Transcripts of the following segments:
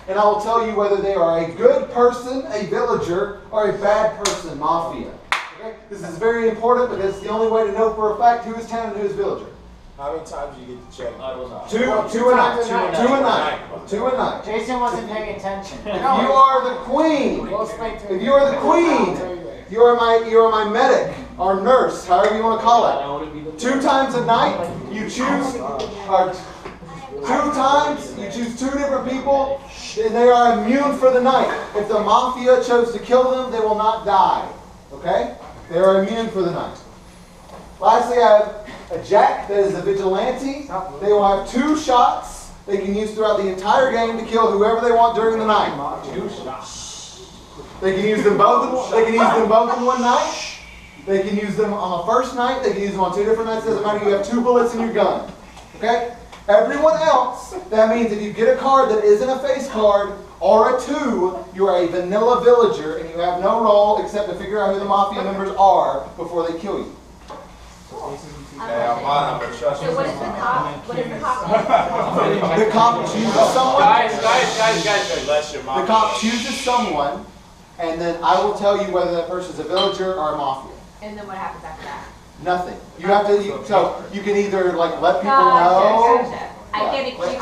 and I will tell you whether they are a good person, a villager, or a bad person, Mafia. Okay? This is very important because it's the only way to know for a fact who is town and who is villager. How many times do you get to check? Two a night. Jason wasn't paying attention. If you are the queen, you are my medic or nurse, however you want to call it. 2 times a night, you choose 2 times, you choose 2 different people, and they are immune for the night. If the Mafia chose to kill them, they will not die. Okay? They are immune for the night. Lastly, I have a jack that is a vigilante. They will have 2 shots they can use throughout the entire game to kill whoever they want during the night. 2 shots. They can use them both. They can use them both in one night. They can use them on the first night. They can use them on 2 different nights. Doesn't matter. You have 2 bullets in your gun. Okay. Everyone else, that means if you get a card that isn't a face card or a 2, you are a vanilla villager and you have no role except to figure out who the Mafia members are before they kill you. So what is the cop? What is the cop? The cop chooses someone. Guys. The cop chooses someone, and then I will tell you whether that person is a villager or a Mafia. And then what happens after that? Nothing. You have to. So you can either like let people know. Gotcha. You can't accuse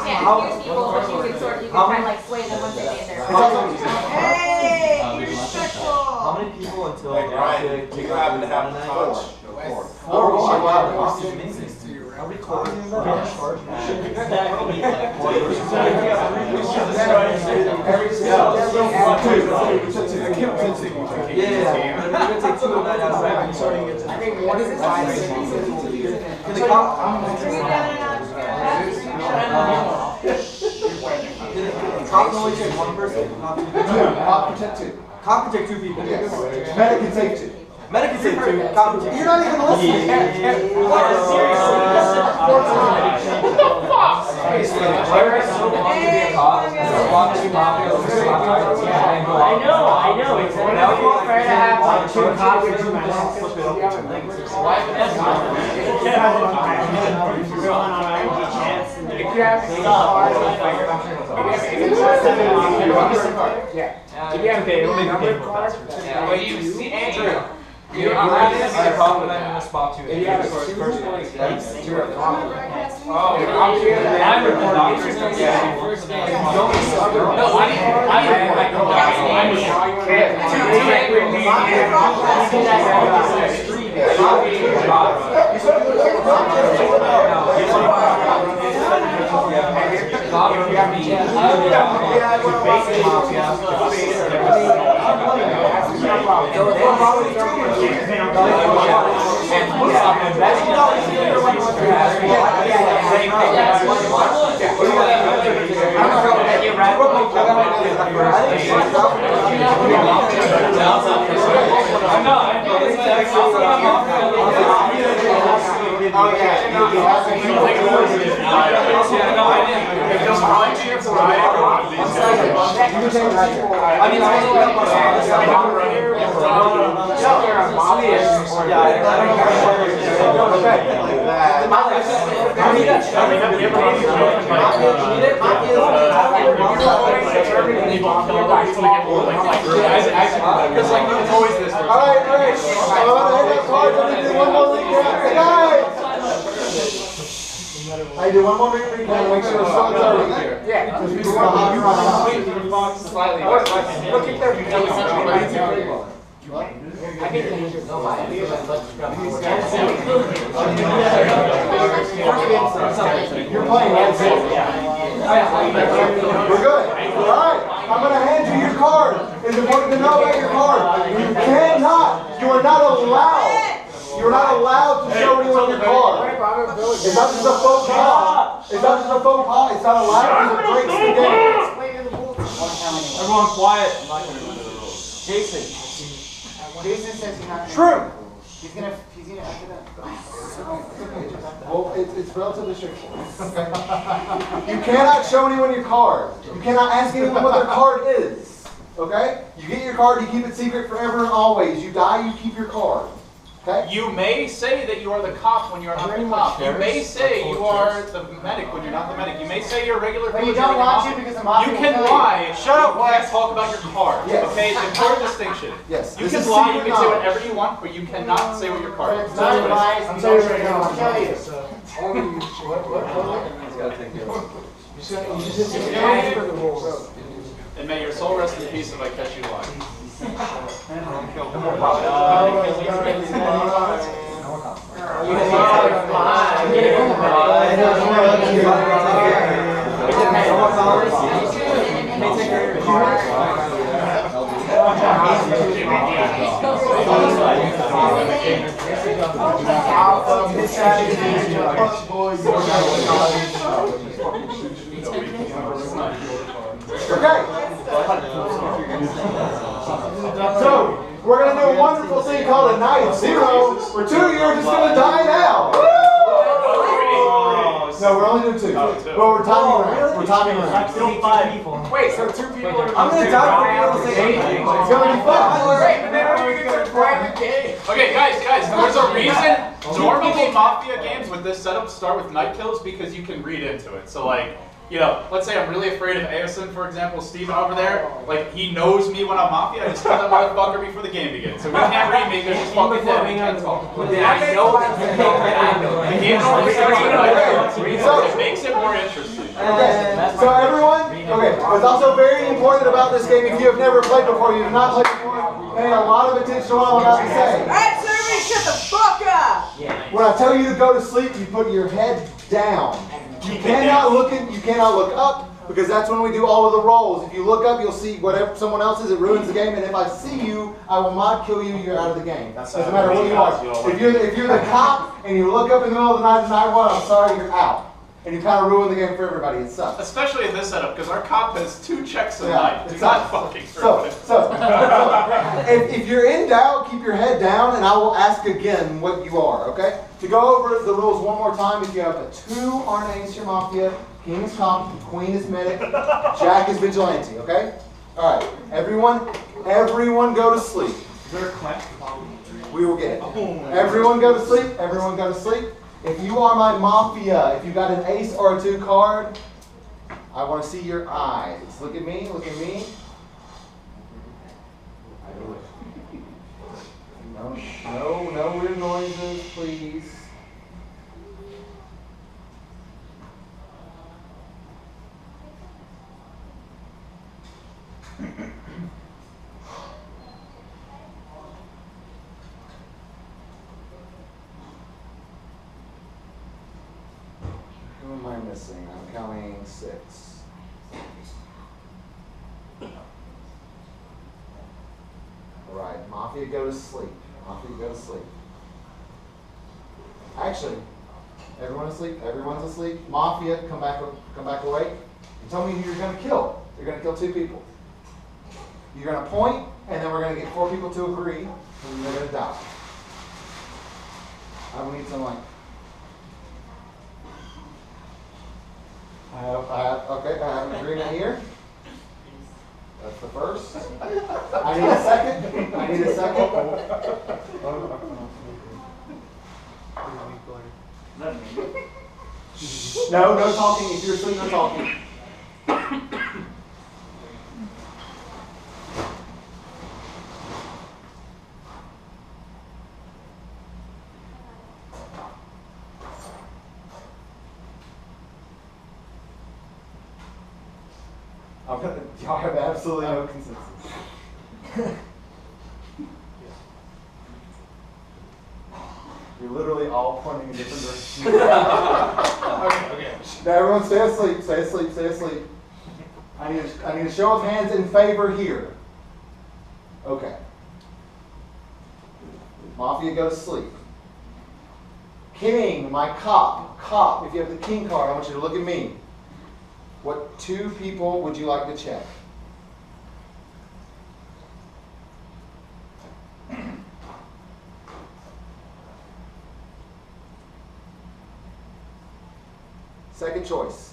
people, but you can sort of try to like sway them once they get there. Hey, you're respectful. How many people until Hey, Brian, you happen to have a touch? 4. Are we recording that? Cop can only take 1 person? Cop can take 2. Cop can take 2 people. Yes. Medic can take 2. Medic can take 2. Cop can take 2. You're not even listening. I know. It's more fair to have like 2 cops and 2 medics. What you see, Andrew? You're complimenting the spot too. I'm I do one more recap to make sure it's still early. Yeah. Look at their You're playing right. We're good. Alright, I'm going to hand you your card. It's important to know about your card. You are not allowed to show anyone your card. It's not just a faux pas. It's not allowed because it breaks the game. Everyone quiet. Jason says he's not. True. He's gonna after that. Well, it's relatively straightforward. Okay? You cannot show anyone your card. You cannot ask anyone what their card is. Okay? You get your card, you keep it secret forever and always. You die, you keep your card. Okay? You may say that you are the cop when you're not the cop. You may say you are the medic when you're not the medic. You may say you're a regular But you villager don't when you're want not. to because the mafia You can will kill lie. Shut up, Wes. Talk about your card. Yes. Okay? It's an important distinction. Yes. You This can is lie, you secret can say knowledge. whatever you want, but you cannot say what your card is. It's not lies, I'm you telling you don't right now, know. I'm telling you. You just ask for the rules. And may your soul rest in peace if I catch you lying. Okay. So, we're going to do a wonderful thing called a night zero, where 2 of you are just going to die now. No, we're only doing 2. But we're timing around. We're timing around. Still 5 people. Wait, so 2 people are I'm gonna die for being able to say anything. It's going to be fun. Wait, but then are you going to private game? Okay, guys, there's a reason normally Mafia games with this setup start with night kills because you can read into it. So like, you know, let's say I'm really afraid of Aosin, for example, Steven over there, like he knows me when I'm Mafia, I just kill that motherfucker before the game begins. So he can't read me because he's fucking dead, he can't talk. I know The game normally starts with night kills. It makes it more interesting. Okay, so everyone, okay, what's also very important about this game, if you have never played before, you have not played before, pay a lot of attention to what I'm about to say. Alright, Survey, shut the fuck up! When I tell you to go to sleep, you put your head down. You cannot look up, because that's when we do all of the rolls. If you look up, you'll see whatever someone else is, it ruins the game, and if I see you, I will not kill you, you're out of the game. Doesn't matter what you are. If you're the cop, and you look up in the middle of the night and 911, I'm sorry, you're out. And you kind of ruin the game for everybody. It sucks. Especially in this setup, because our cop has 2 checks a Yeah, night. it Do sucks. not fucking So, ruin it. if you're in doubt, keep your head down, and I will ask again what you are, okay? To go over the rules one more time, if you have a 2 aren't Ancient Mafia, King is Cop, Queen is Medic, Jack is Vigilante, okay? Alright, everyone go to sleep. Is there a clap? We will get it. Everyone go to sleep, everyone go to sleep. If you are my Mafia, if you got an ace or a 2 card, I want to see your eyes. Look at me, look at me. No weird noises, please. Who am I missing? I'm counting 6. Alright, Mafia go to sleep. Mafia go to sleep. Actually, everyone asleep? Everyone's asleep. Mafia, come back awake. And tell me who you're gonna kill. You're gonna kill 2 people. You're gonna point, and then we're gonna get 4 people to agree, and they're gonna die. I will need some like I have an agreement here. That's the first. I need a second. I need a second. No talking. If you're asleep, no talking. Y'all have absolutely no consensus. You're literally all pointing in different directions. Okay. Now everyone stay asleep, stay asleep, stay asleep. I need a show of hands in favor here. Okay. Mafia, go to sleep. King, my cop, if you have the king card, I want you to look at me. What 2 people would you like to check? Second choice.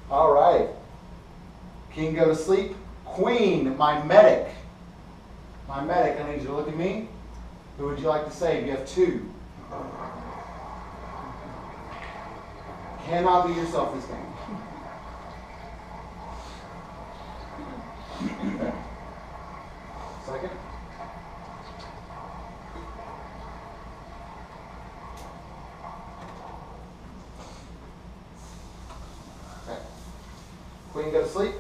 All right. King, go to sleep. Queen, my medic. My medic, I need you to look at me. Who would you like to save? You have 2. Cannot be yourself this game. Okay. Second. Okay. Queen, go to sleep.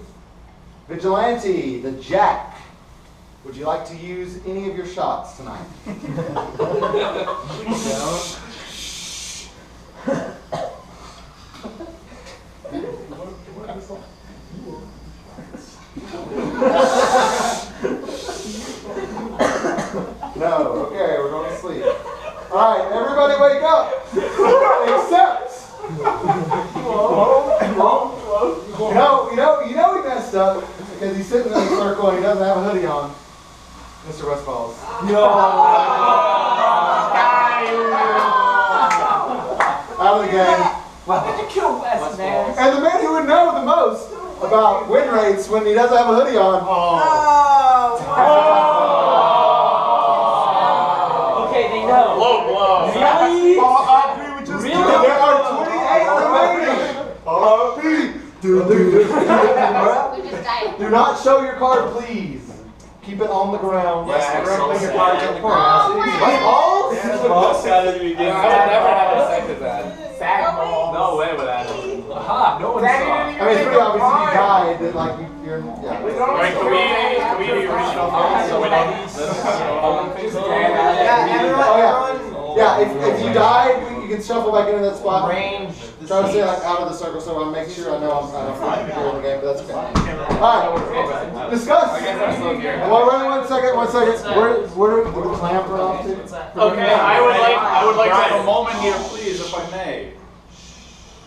Vigilante, the Jack. Would you like to use any of your shots tonight? No. Okay, we're going to sleep. All right, everybody wake up. Except. You know he messed up because he's sitting in a circle and he doesn't have a hoodie on. Mr. Westfalls. No. Out of the game. Why did you kill West, man? And the man who would know the most about win rates when he doesn't have a hoodie on. Okay, they know. Low blow. Really? I agree with just Really? There are 28 remaining. We just died. Do not show your card, please. Keep it on the ground. Yeah, We're so putting your sad. cards in the corner. Oh, Balls? That's the best side of the beginning. I would never have expected that. Sad balls. No way would that happen. Aha, no one That saw. I mean, it's pretty obvious if you died that, like, you're, yeah. Alright, can we do original phones so we don't Yeah, if you died, you can shuffle back into that spot. Range. Try to stay like out of the circle so I make sure I know I'm here in the game, but that's okay. Alright, discuss. Well, wait, 1 second. Where do the clamp run off to? Okay, I would like to have a moment here, please, if I may.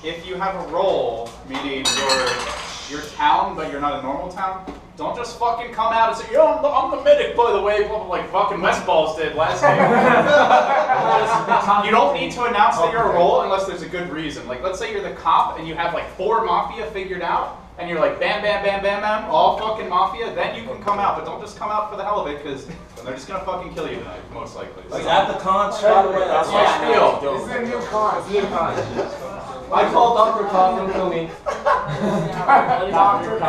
If you have a role, meaning your town, but you're not a normal town, don't just fucking come out and say, yo, I'm the medic, by the way, like fucking Westballs did last game. You don't need to announce that you're a role unless there's a good reason. Like, let's say you're the cop and you have like 4 Mafia figured out, and you're like, bam, bam, bam, bam, bam, all fucking Mafia, then you can come out, but don't just come out for the hell of it, because they're just gonna fucking kill you tonight, most likely. Like at the con, straight away. That's Yeah, why still. This is a new con. It's a new con. I call Dr. Tom and kill me. Dr.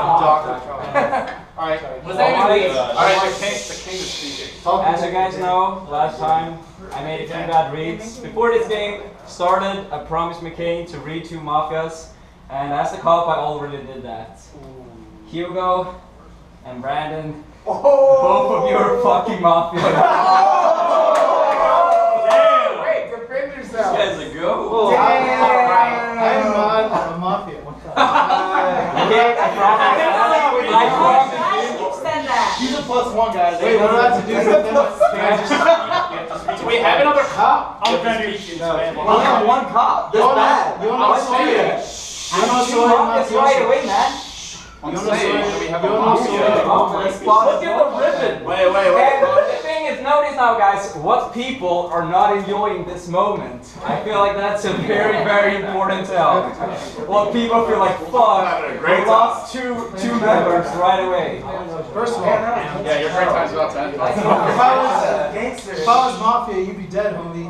Alright, Was that even alright, the king is speaking. As you guys know, last time I made a few bad reads. Before this game started, I promised McCain to read 2 Mafias, and as the cop, I already did that. Hugo and Brandon, both of you are fucking Mafia. Wait, defend These yourself. guys are go. Damn. I'm Mafia. Okay, I promise. Extend that. He's a +1, guys. Wait, what do I have to do with them? Do we have another cop? I'm trying to We have 1 cop. This bad. You I'm want to saying. You want to Two Mafias right away, man. I'm saying, do we have a You wanna Mafia? Look at the ribbon. Wait. And the thing is, notice now, guys, what people are not enjoying this moment. I feel like that's a very, very important tell. What people feel like, fuck, we lost two members right away. First of all, Yeah, your great time's about to end. if I was Mafia, you'd be dead, homie.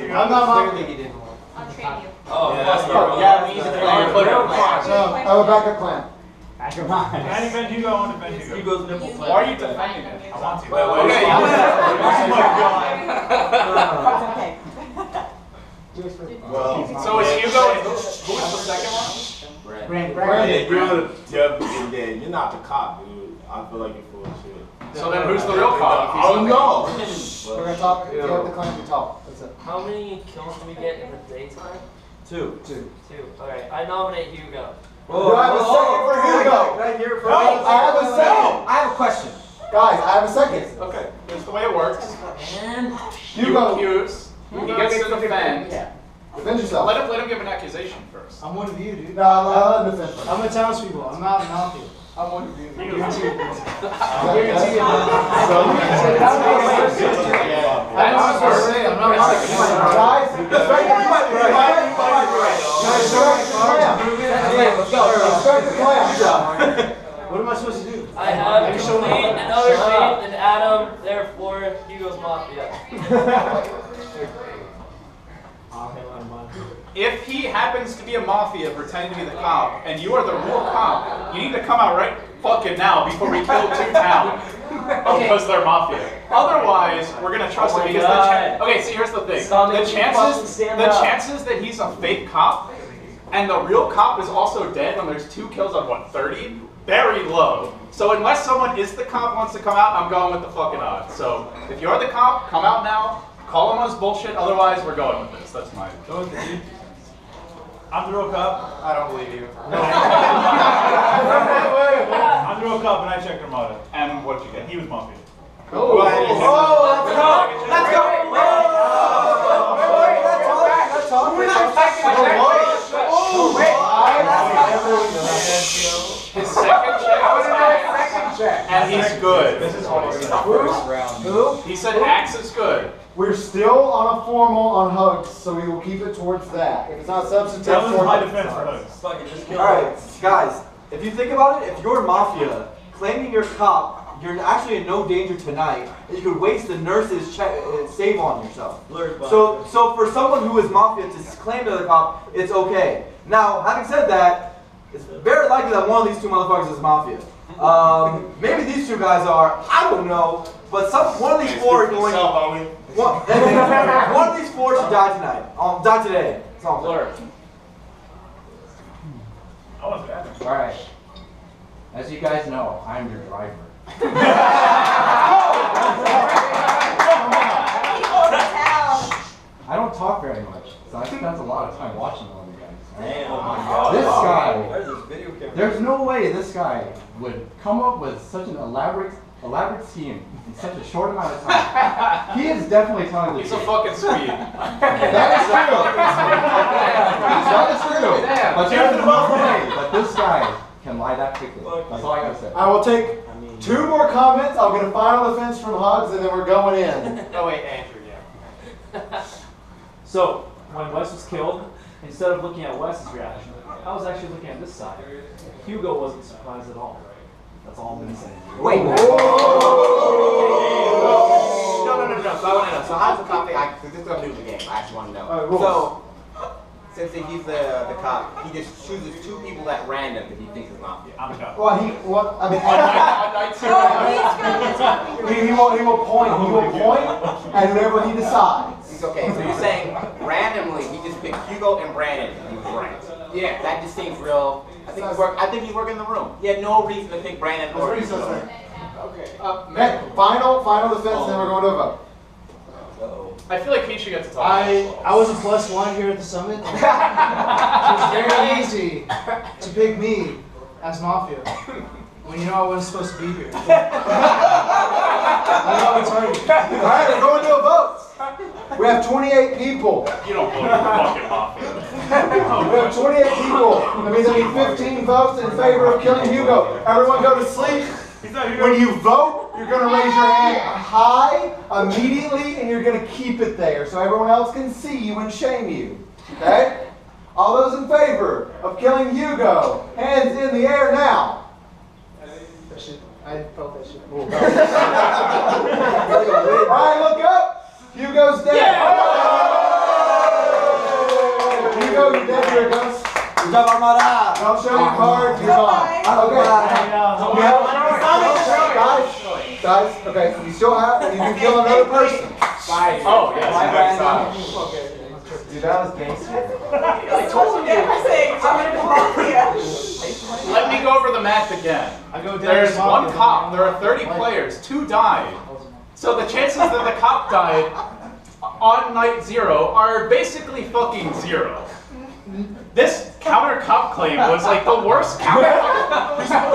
I'm not Mafia. I'll train you. Oh, Yeah, that's that's yeah, good. we need to Yeah, play you're playing. So, I have a backup plan. I defend Hugo, I want to defend Hugo. Hugo's nipple play. Why are you defending it? I want to. Wait. Okay. It's okay. So is Hugo, who was the second one? Brandon. You're not the cop, dude. I feel like you're full of shit. So then who's the real cop? I don't know. We're gonna talk. You have the clan to talk. That's it. How many kills do we get in the daytime? 2. 2. Alright, I nominate Hugo. Do I have a second for Hugo? No, I have a second. I have a question. Guys, I have a second. Okay, here's the way it works. And You Hugo, accuse, he gets to defend. defend yourself. Let him give an accusation first. I'm one of you, dude. No, I'll let him defend. I'm a townspeople. I'm not an Mafia. I'm one of you. Guarantee Guarantee it. That's say, I'm not Guys, respect the clam. What am I supposed to do? I have complete another faith in Adam, therefore Hugo's Mafia. If he happens to be a mafia pretending to be the cop, and you are the real cop, you need to come out right fucking now before we kill two town. Because they're mafia. Otherwise, we're gonna trust him because okay, see here's the thing. The chances that he's a fake cop and the real cop is also dead when there's 2 kills on what, 30? Very low. So unless someone is the cop wants to come out, I'm going with the fucking odds. So if you're the cop, come out now. Call him on his bullshit. Otherwise, we're going with this. That's mine. Go with it, dude. I'm the real cop. I don't believe you. I'm the real cop, and I checked Armada. And what'd you get? He was Mafia. Oh, let's go! Let's go! His second check. And he's good. This is what he's first round. Who? He said Axe is good. We're still on a formal on hugs, so we will keep it towards that. If it's not substantive, That was towards my it. defense for Hugs. Fuck it, just kill Alright, guys, if you think about it, if you're Mafia, claiming you're a cop, you're actually in no danger tonight, and you could waste the nurse's save on yourself. So for someone who is Mafia to claim they're the cop, it's okay. Now, having said that, it's very likely that one of these 2 motherfuckers is Mafia. Maybe these 2 guys are, I don't know, but one of these 4 are going. One of these 4 should die tonight. Die today. That's all I'm saying. I wasn't at him. Alright. As you guys know, I'm your driver. I don't talk very much, so I spend a lot of time watching all you guys. Damn. Oh my God. This guy, there's no way this guy would come up with such an elaborate scheme in such a short amount of time. He is definitely telling the He's truth. a fucking Swede. That is true. That is true. But there's no way that this guy can lie that quickly. That's all I gotta say. I will take 2 more comments. I'll get a final defense from Hugs, and then we're going in. Oh wait, Andrew, yeah. So, when Wes was killed, instead of looking at Wes's reaction, I was actually looking at this side. Hugo wasn't surprised at all. That's all I'm going to say. Wait. No. So I want to know. So how's the cop thing? Because this is going to lose the game. I actually want to know. So, since he's the cop, he just chooses 2 people at random that he thinks is Mafia. I'm the cop. Well, he will point. He will point, and whenever he decides. He's okay. So you're saying randomly he just picked Hugo and Brandon and he was right. Yeah. That just seems real. I think he's working in the room. He had no reason to pick Brandon or Hugo. Okay. Final defense, then we're going to a vote. I feel like he should get to talk. I was a +1 here at the summit. It was very easy to pick me as Mafia when you know I wasn't supposed to be here. I know it's hard. All right, we're going to a vote. We have 28 people. You don't vote for fucking Mafia. We have 28 people. That means I need 15 votes in favor of killing Hugo. Everyone go to sleep. When you vote, you're going to raise your hand high immediately, and you're going to keep it there so everyone else can see you and shame you. Okay? All those in favor of killing Hugo, hands in the air now. I felt that shit. All right, look up. Hugo's dead. Yeah! Hugo, you're dead. You're a ghost. Don't show your card. You're gone. Okay. Guys. Okay. You still have. You can kill another person. Oh yes. Dude, that was gangster. I told you everything. I'm in Mafia. Let me go over the math again. There's 1 cop. There are 30 players. 2 died. So the chances that the cop died on night 0 are basically fucking 0. This counter cop claim was like the worst counter. He's like,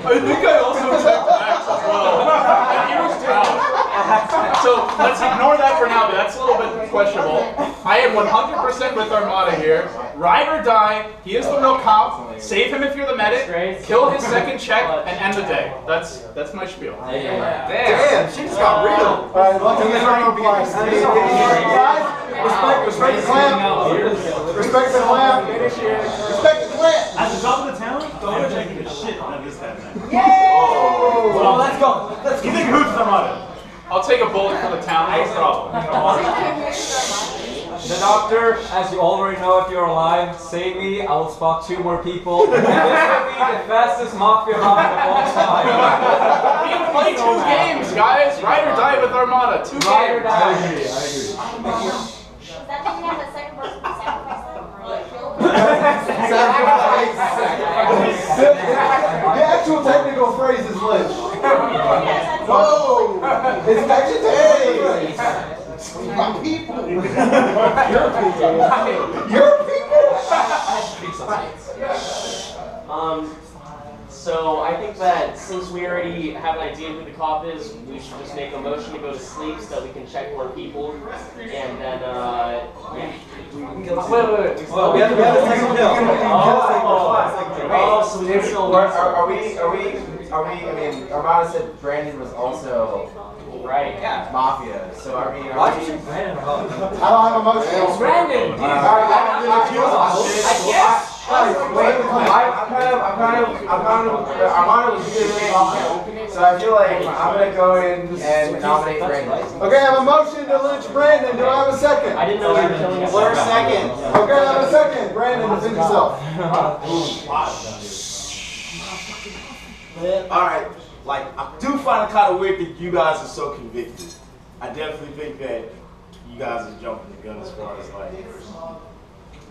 I think I also checked Max as well. And he was down. So let's ignore that for now, but that's a little bit questionable. I am 100% with Armada here. Ride or die, he is the real cop. Save him if you're the medic. Kill his second check and end the day. That's my spiel. Damn, she just got real. Alright, look at this round guys. Respect the clamp. Respect the clamp. Respect the clamp. At the top of the town, I'm taking the shit out of this guy. Well, let's go. Let's You think Hoots Armada? I'll take a bullet for the town, no problem. The doctor, as you already know if you're alive, save me, I will spot 2 more people. And this will be the fastest Mafia round of all time. We can play 2 games, guys. Ride or die with Armada. 2 games. Ride or die. I agree. Does that mean we have a second person to sacrifice them? The actual technical phrase is Lynch. Whoa! It's actually technical phrase. My people. Your people. Your people. So I think that since we already have an idea who the cop is, we should just make a motion to go to sleep so that we can check more people, and then yeah. Wait. Well, we have a second kill. So we still. Are we? I mean, Armada said Brandon was also right. Yeah. Mafia. So I mean, why did you Brandon? I don't have emotion. It's Brandon. Armada was really so I feel like I'm gonna go in and nominate Brandon. Okay, I have a motion to lynch Brandon. Do I have a second? I didn't know you were killing us. Blair second. Okay, I have a second. Brandon, defend yourself. Alright, like, I do find it kind of weird that you guys are so convicted. I definitely think that you guys are jumping the gun as far as, like,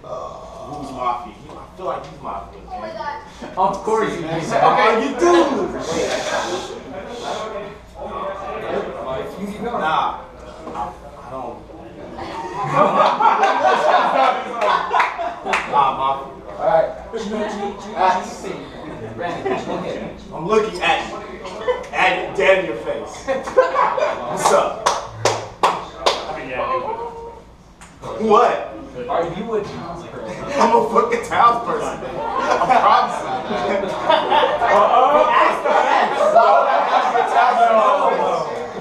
who's Mafia? I feel like he's Mafia. Oh my god. Of course you do. Okay, you do! Nah, I don't. Nah, Mafia. Alright. I'm looking at you. At you, dead in your face. What's up? What? Are you a I'm a fucking townsperson. I promise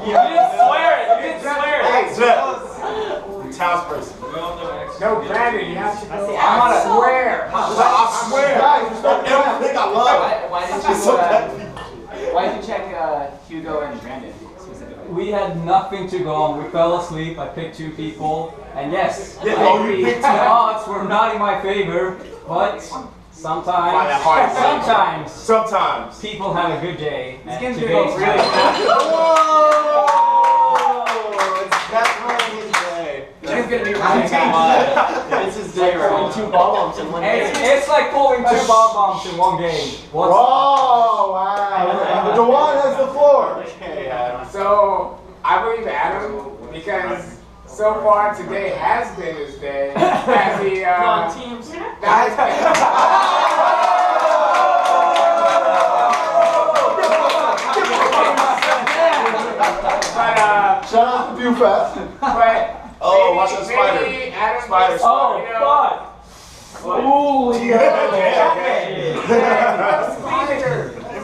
You didn't swear it. You didn't swear it. I'm a townsperson. No, Brandon, you have to go. I swear. I swear. Guys, respect the clamp. Everything I love. Why did you check Hugo and Brandon specifically? We had nothing to go on. We fell asleep. I picked 2 people. And yes, Yeah, I you agree. picked The 2. odds were not in my favor, but sometimes people have a good day. This and game's today's gonna go really my- That's Brandon's day. It's gonna be This is day right. 2 ball bombs in one game. It's like pulling 2 bomb bombs in one game. What's Whoa, wow. Dewan has the floor. So, I believe Adam, because so far today has been his day. As he, teams. Shout out to Bufast. But Oh, watch the spider. maybe Adam Spider. just, Oh, you know, fuck! Ooh,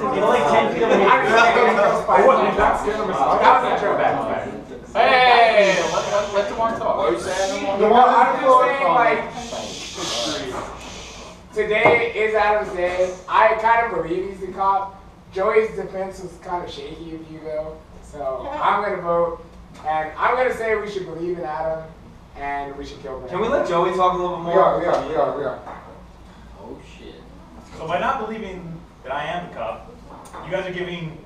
You're like 10 feet away. Hey, let Dewan talk. Dewan has I'm the floor. just saying, like, today is Adam's day. I kind of believe he's the cop. Joey's defense was kind of shaky of Hugo. So I'm going to vote. And I'm going to say we should believe in Adam and we should kill him. Can we let Joey talk a little bit We more? are. Oh shit. So by not believing that I am the cop, you guys are giving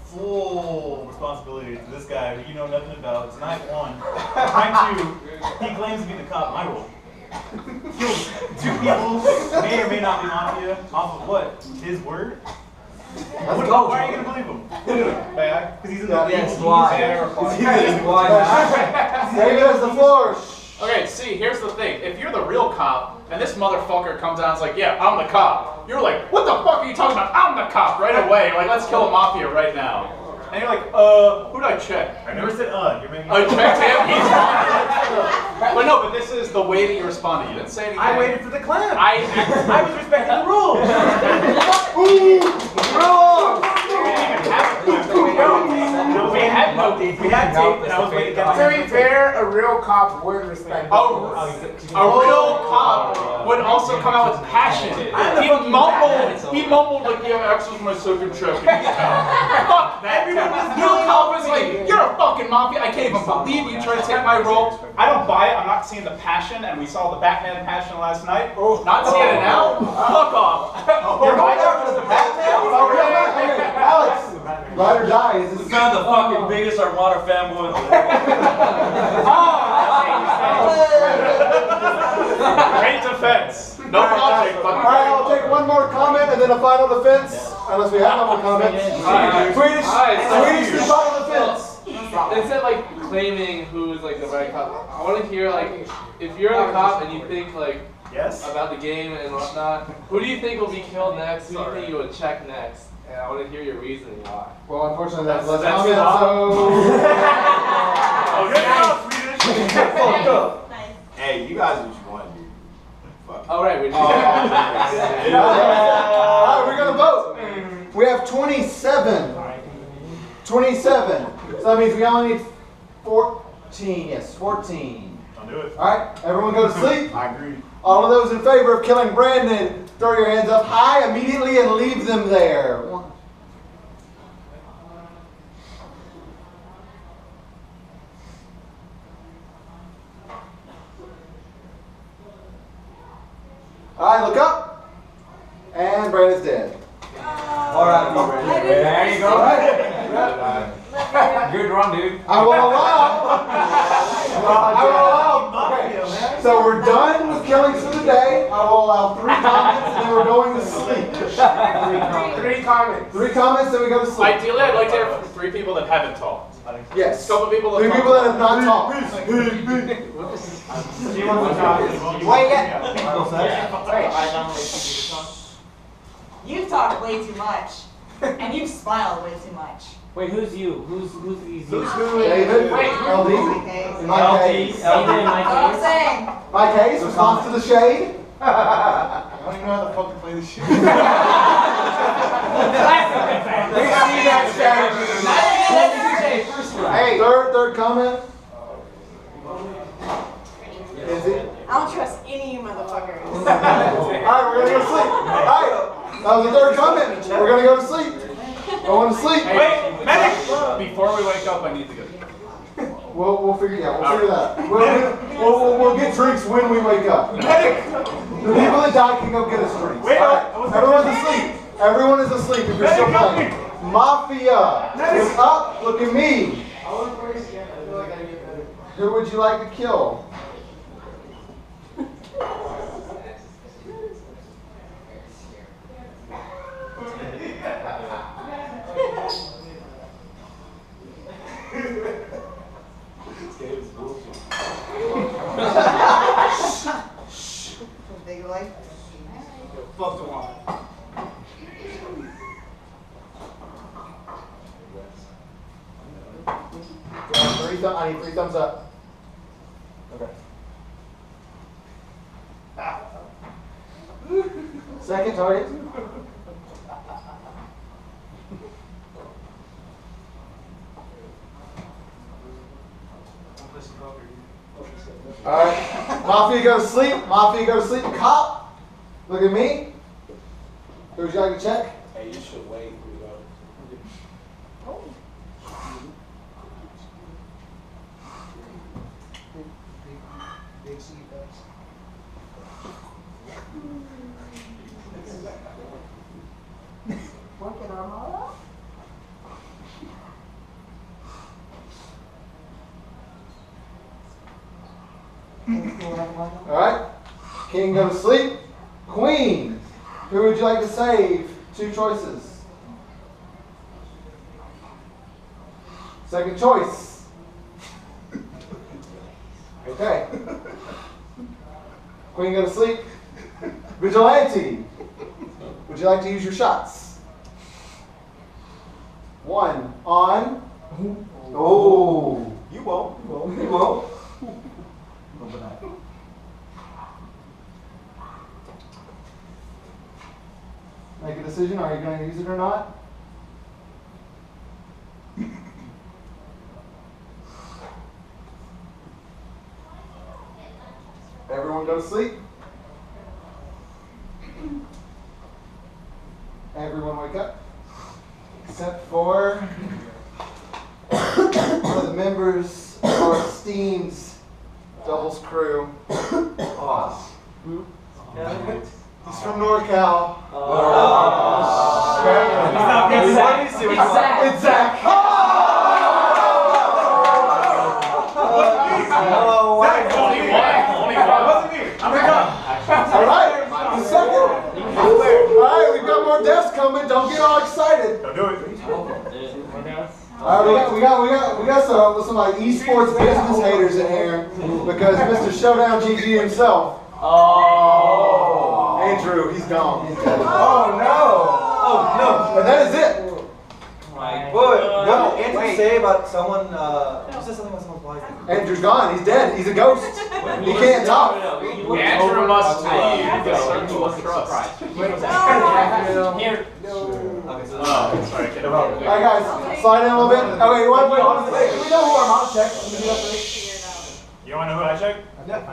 full responsibility to this guy who you know nothing about. It's night 1. Night 2, he claims to be the cop. My role. Kills 2 people, may or may not be Mafia, off of what? His word? Why are you going to believe him? Because he's in the Yes, why? David has the floor. Okay, see, here's the thing. If you're the real cop, and this motherfucker comes out and is like, yeah, I'm the cop, you're like, what the fuck are you talking about? I'm the cop right away. Like, let's kill a Mafia right now. And you're like, who'd I check? I never said, you're making I checked him, he's fine. But no, but this is the way that you responded. You didn't say anything. I waited for the clam. I was respecting the rules. We had no tape, and I was waiting to To be fair, a real cop would respect a real cop would also come out with passion. He mumbled like, yeah, X was my second check. Fuck that. Real cop was like, you're a fucking mafia. I can't even believe you trying to take my role. I don't buy it. I'm not seeing the passion, and we saw the Batman passion last night. Not seeing it now? Fuck off. You're going after the Batman? Okay, Alex, ride or die. Is this kind of the fucking biggest Armada fanboy. Great defense. No logic. Alright, I'll take one more comment and then a final defense. Unless we have no more comments. Swedish final defense. Instead of like claiming who's like the right cop, I want to hear like if you're the cop and you think like about the game and whatnot, who do you think will be killed next? Who do you think you would check next? And I want to hear your reasoning why. Well, unfortunately, that's less comment, so. Hey, you guys just won, dude. Fuck. All right, we do. Alright, we're gonna vote. We have 27. 27. So that means we only need 14. Yes, 14. I'll do it. Alright, everyone go to sleep. I agree. All of those in favor of killing Brandon, throw your hands up high immediately and leave them there. Alright, look up. And Brandon's dead. Alright, there you go. Alright. Good run, dude. I will allow. Okay. So we're done with killings for the day. I will allow 3 comments and then we're going to sleep. 3 comments. 3 comments, then we go to sleep. Ideally, I'd like to have 3 people that haven't talked. Yes. A couple people that 3 people that have not talked. You've talked way too much, and you've smiled way too much. Wait, who's you? Who's these? David? LD? In my case. I'm saying. My case, response to the shade. I don't even know how the fuck to play this shit. Hey, third comment. Is it? I don't trust any of you motherfuckers. Alright, we're gonna go to sleep. Alright, that was the third comment. We're gonna go to sleep. Going to sleep. Wait, medic! Before we wake up, I need to go. We'll figure it out. We'll figure that out. We'll get drinks when we wake up. Medic! The people that died can go get us drinks. Alright, everyone's asleep. Everyone is asleep if you're still playing. Mafia is up. Look at me. Who would you like to kill? Fuck the one. I need 3 thumbs up. Okay. Second target. Alright. Mafia, go to sleep. Mafia, go to sleep. Cop, look at me. Who would you like to check? Hey, you should wait. Alright. King, go to sleep. Queen, who would you like to save? 2 choices. Second choice. Okay. Queen, go to sleep. Vigilante, would you like to use your shots? 1 on. Oh. You won't. You won't. Make a decision. Are you going to use it or not? Everyone go to sleep. Everyone wake up. Except for one of the members of our esteemed doubles crew. He's from NorCal. It's Zach. Alright, the second. Alright, we've got more deaths coming. Don't get all excited. Don't do it. Alright, we got some like esports business haters in here because Mr. Showdown GG himself. Oh, Andrew, he's gone. He's dead. Oh no! Oh no! And that is it. What did Andrew say about someone? You said something about someone's wife. Andrew's gone. He's dead. He's a ghost. He can't talk. Andrew must leave. He was trust. Here. Sorry, kid. Alright, guys, slide in a little bit. Okay, wait. Do we know who our mom checked? Can we do that first? You want to know who I checked? Alright,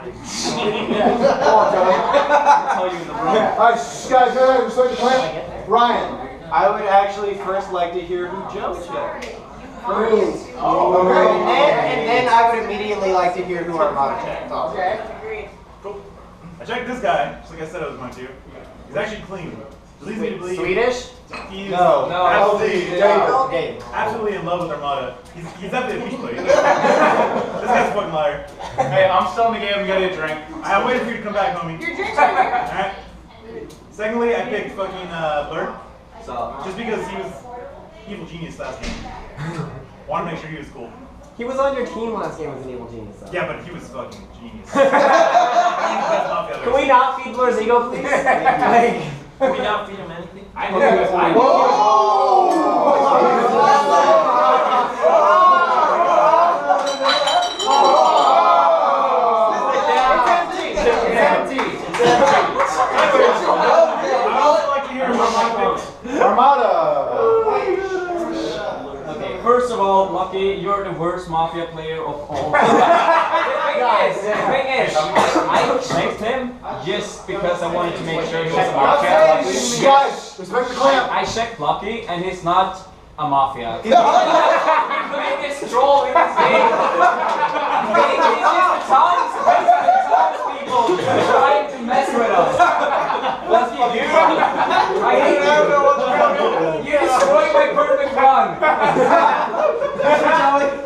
guys, respect the plan. Ryan. I would actually first like to hear who Joe checked. Okay. And then I would immediately like to hear who Armada checked. Okay. Agreed. Cool. I checked this guy, just like I said I was going to. He's actually clean. It leads me to believe Swedish? He's absolutely in love with Armada. He's definitely a peach player. This guy's a fucking liar. Hey, I'm still in the game. We gotta get a drink. I'm waiting for you to come back, homie. Your drink's Alright. Secondly, I picked fucking Blur. Just because he was evil genius last game. Want to make sure he was cool. He was on your team last game as an evil genius, though. Yeah, but he was fucking genius. Can we not feed Blur's ego, please? Can we not feed him anything? I think it was Armada. Okay, first of all, Lucky, you're the worst Mafia player of all. The thing is, I checked him just because I wanted to make sure he was a Mafia. Guys, respect the clan. I checked Lucky, and he's not a Mafia. He's the biggest troll in this game. He's just people trying to mess with us. Lucky, you. I hate you. You destroyed my perfect run.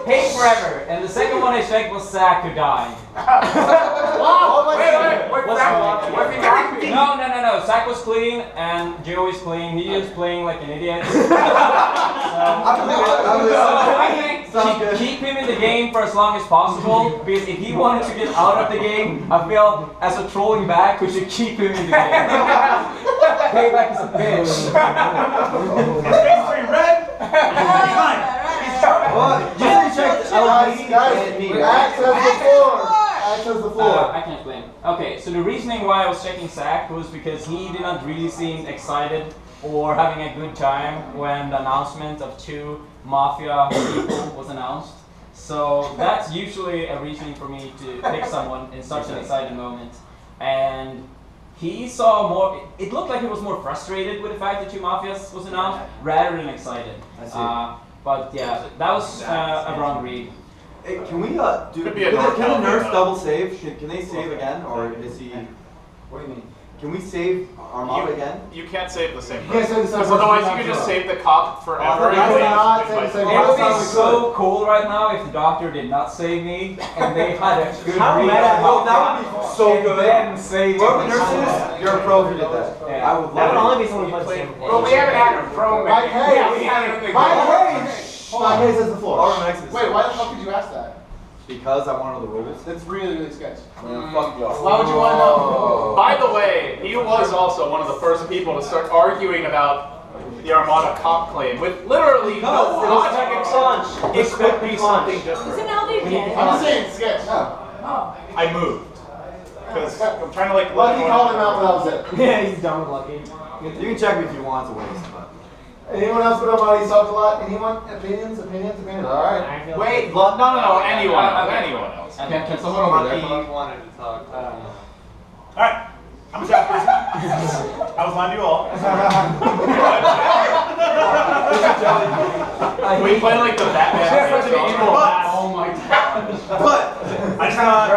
Hate forever. And the second one I checked was Zach who died. No. Zach was clean and Joey's clean. He is playing like an idiot. Keep him in the game for as long as possible, because if he wanted to get out of the game, I feel as a trolling back, we should keep him in the game. Payback is a bitch. His face is pretty red. He's fine. Access the floor. I can explain. Okay, so the reasoning why I was checking Zach was because he did not really seem excited or having a good time when the announcement of 2 Mafia people was announced. So that's usually a reasoning for me to pick someone in such an exciting moment. And he saw more, it looked like he was more frustrated with the fact that 2 Mafias was announced rather than excited. But yeah, that was a wrong read. Hey, can we can the nurse double save? Can they save again, or is he? What do you mean? Can we save Armada again? You can't save the same You can't save the same person. Otherwise, you person. could just save the cop forever. It would be so cool right now if the doctor did not save me and they had a good read. That would be so good. Then save Well, nurses, you're a pro who did that. Yeah. I would love That would it. only be someone who plays. Well, we haven't had a pro. Mike Hayes. Yeah, we haven't. Mike Hayes. Mike Hayes has the floor. Wait, why the fuck did you ask that? Because I wanted the rules. That's really, really sketchy. Fuck y'all. Why would you want to know? By the way, he was also one of the first people to start arguing about the Armada cop claim with literally no logic. It could be something different. Isn't how they get? I'm just saying sketch. No. I moved. Because I'm trying to like. Lucky called him out, but that was it. Yeah, he's done with Lucky. You can check me if you want to waste, but. Anyone else put up on these talked a lot? Anyone? Opinions? Alright. Wait, no, anyone else. Can someone over there? Lucky wanted to talk. Alright, I'm a chat person. I was lying to you all. We play like the Batman. Oh my god. But I just thought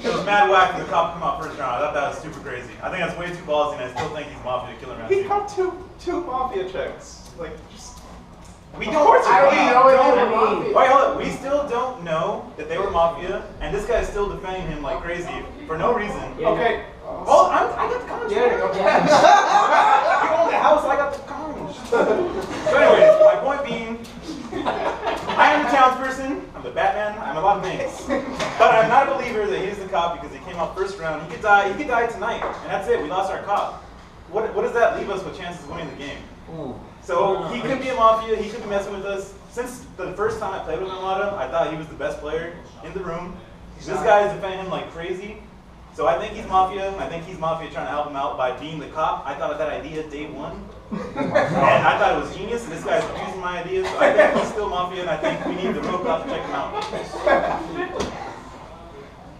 it was mad whack for the cop to come out first round. I thought that was super crazy. I think that's way too ballsy, and I still think he's Mafia killing round 2. He caught two Mafia checks. Like, just. We don't. I don't even know what they were Mafia. Wait, hold up. We still don't know that they were Mafia, and this guy is still defending him like crazy for no reason. Okay. Oh, I got the comments. You own the house, I got the comments. So anyways, my point being, I am the townsperson, I'm the Batman, I'm a lot of things. But I'm not a believer that he's the cop because he came out first round. He could die tonight, and that's it, we lost our cop. What does that leave us with chances of winning the game? So he could be a Mafia, he could be messing with us. Since the first time I played with Armada, I thought he was the best player in the room. This guy is defending him like crazy. So I think he's Mafia. I think he's Mafia trying to help him out by being the cop. I thought of that idea day one. And I thought it was genius, and this guy's using my idea. So I think he's still Mafia, and I think we need the real cop to check him out.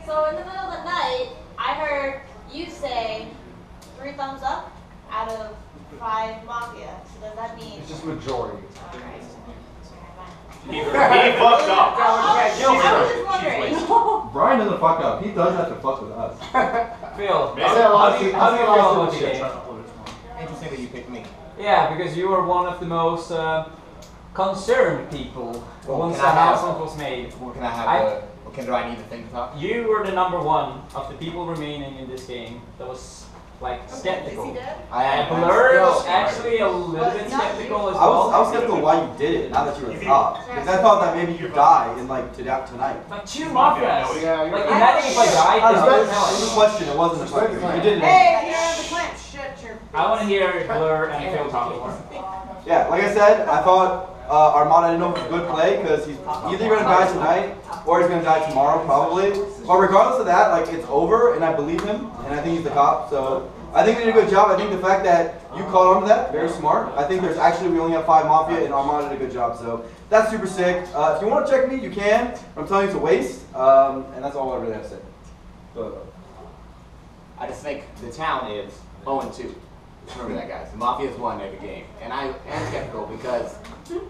So in the middle of the night, I heard you say 3 thumbs up out of 5 Mafia. So does that mean? It's just majority. He fucked up. I was just wondering. Brian doesn't fuck up. He does have to fuck with us. Phil, How do you feel about the game? Interesting that you picked me. Yeah, because you were one of the most concerned people once the can I have- announcement was made. What can I have? Do I need to think about? You were the number 1 of the people remaining in this game that was like skeptical. And Blur was actually a little bit skeptical as well. I was skeptical why you did it, now that you were a cop. Because I thought that maybe you'd die in like tonight. Like 2 Mafias. Like imagine if I died. It was a question, it wasn't a question. You did it. Hey, if you're on the clamp, shut your. I want to hear Blur and Phil talk more. Yeah, like I said, I thought Armada didn't know if it was a good play because he's either going to die tonight or he's going to die tomorrow probably. But regardless of that, like it's over and I believe him and I think he's the cop. So I think we did a good job. I think the fact that you caught on to that, very smart. I think we only have 5 Mafia and Armada did a good job. So that's super sick. If you want to check me, you can. I'm telling you it's a waste. And that's all I really have to say. I just think the town is 0-2. Remember that, guys. The Mafia's won every game. And I am skeptical because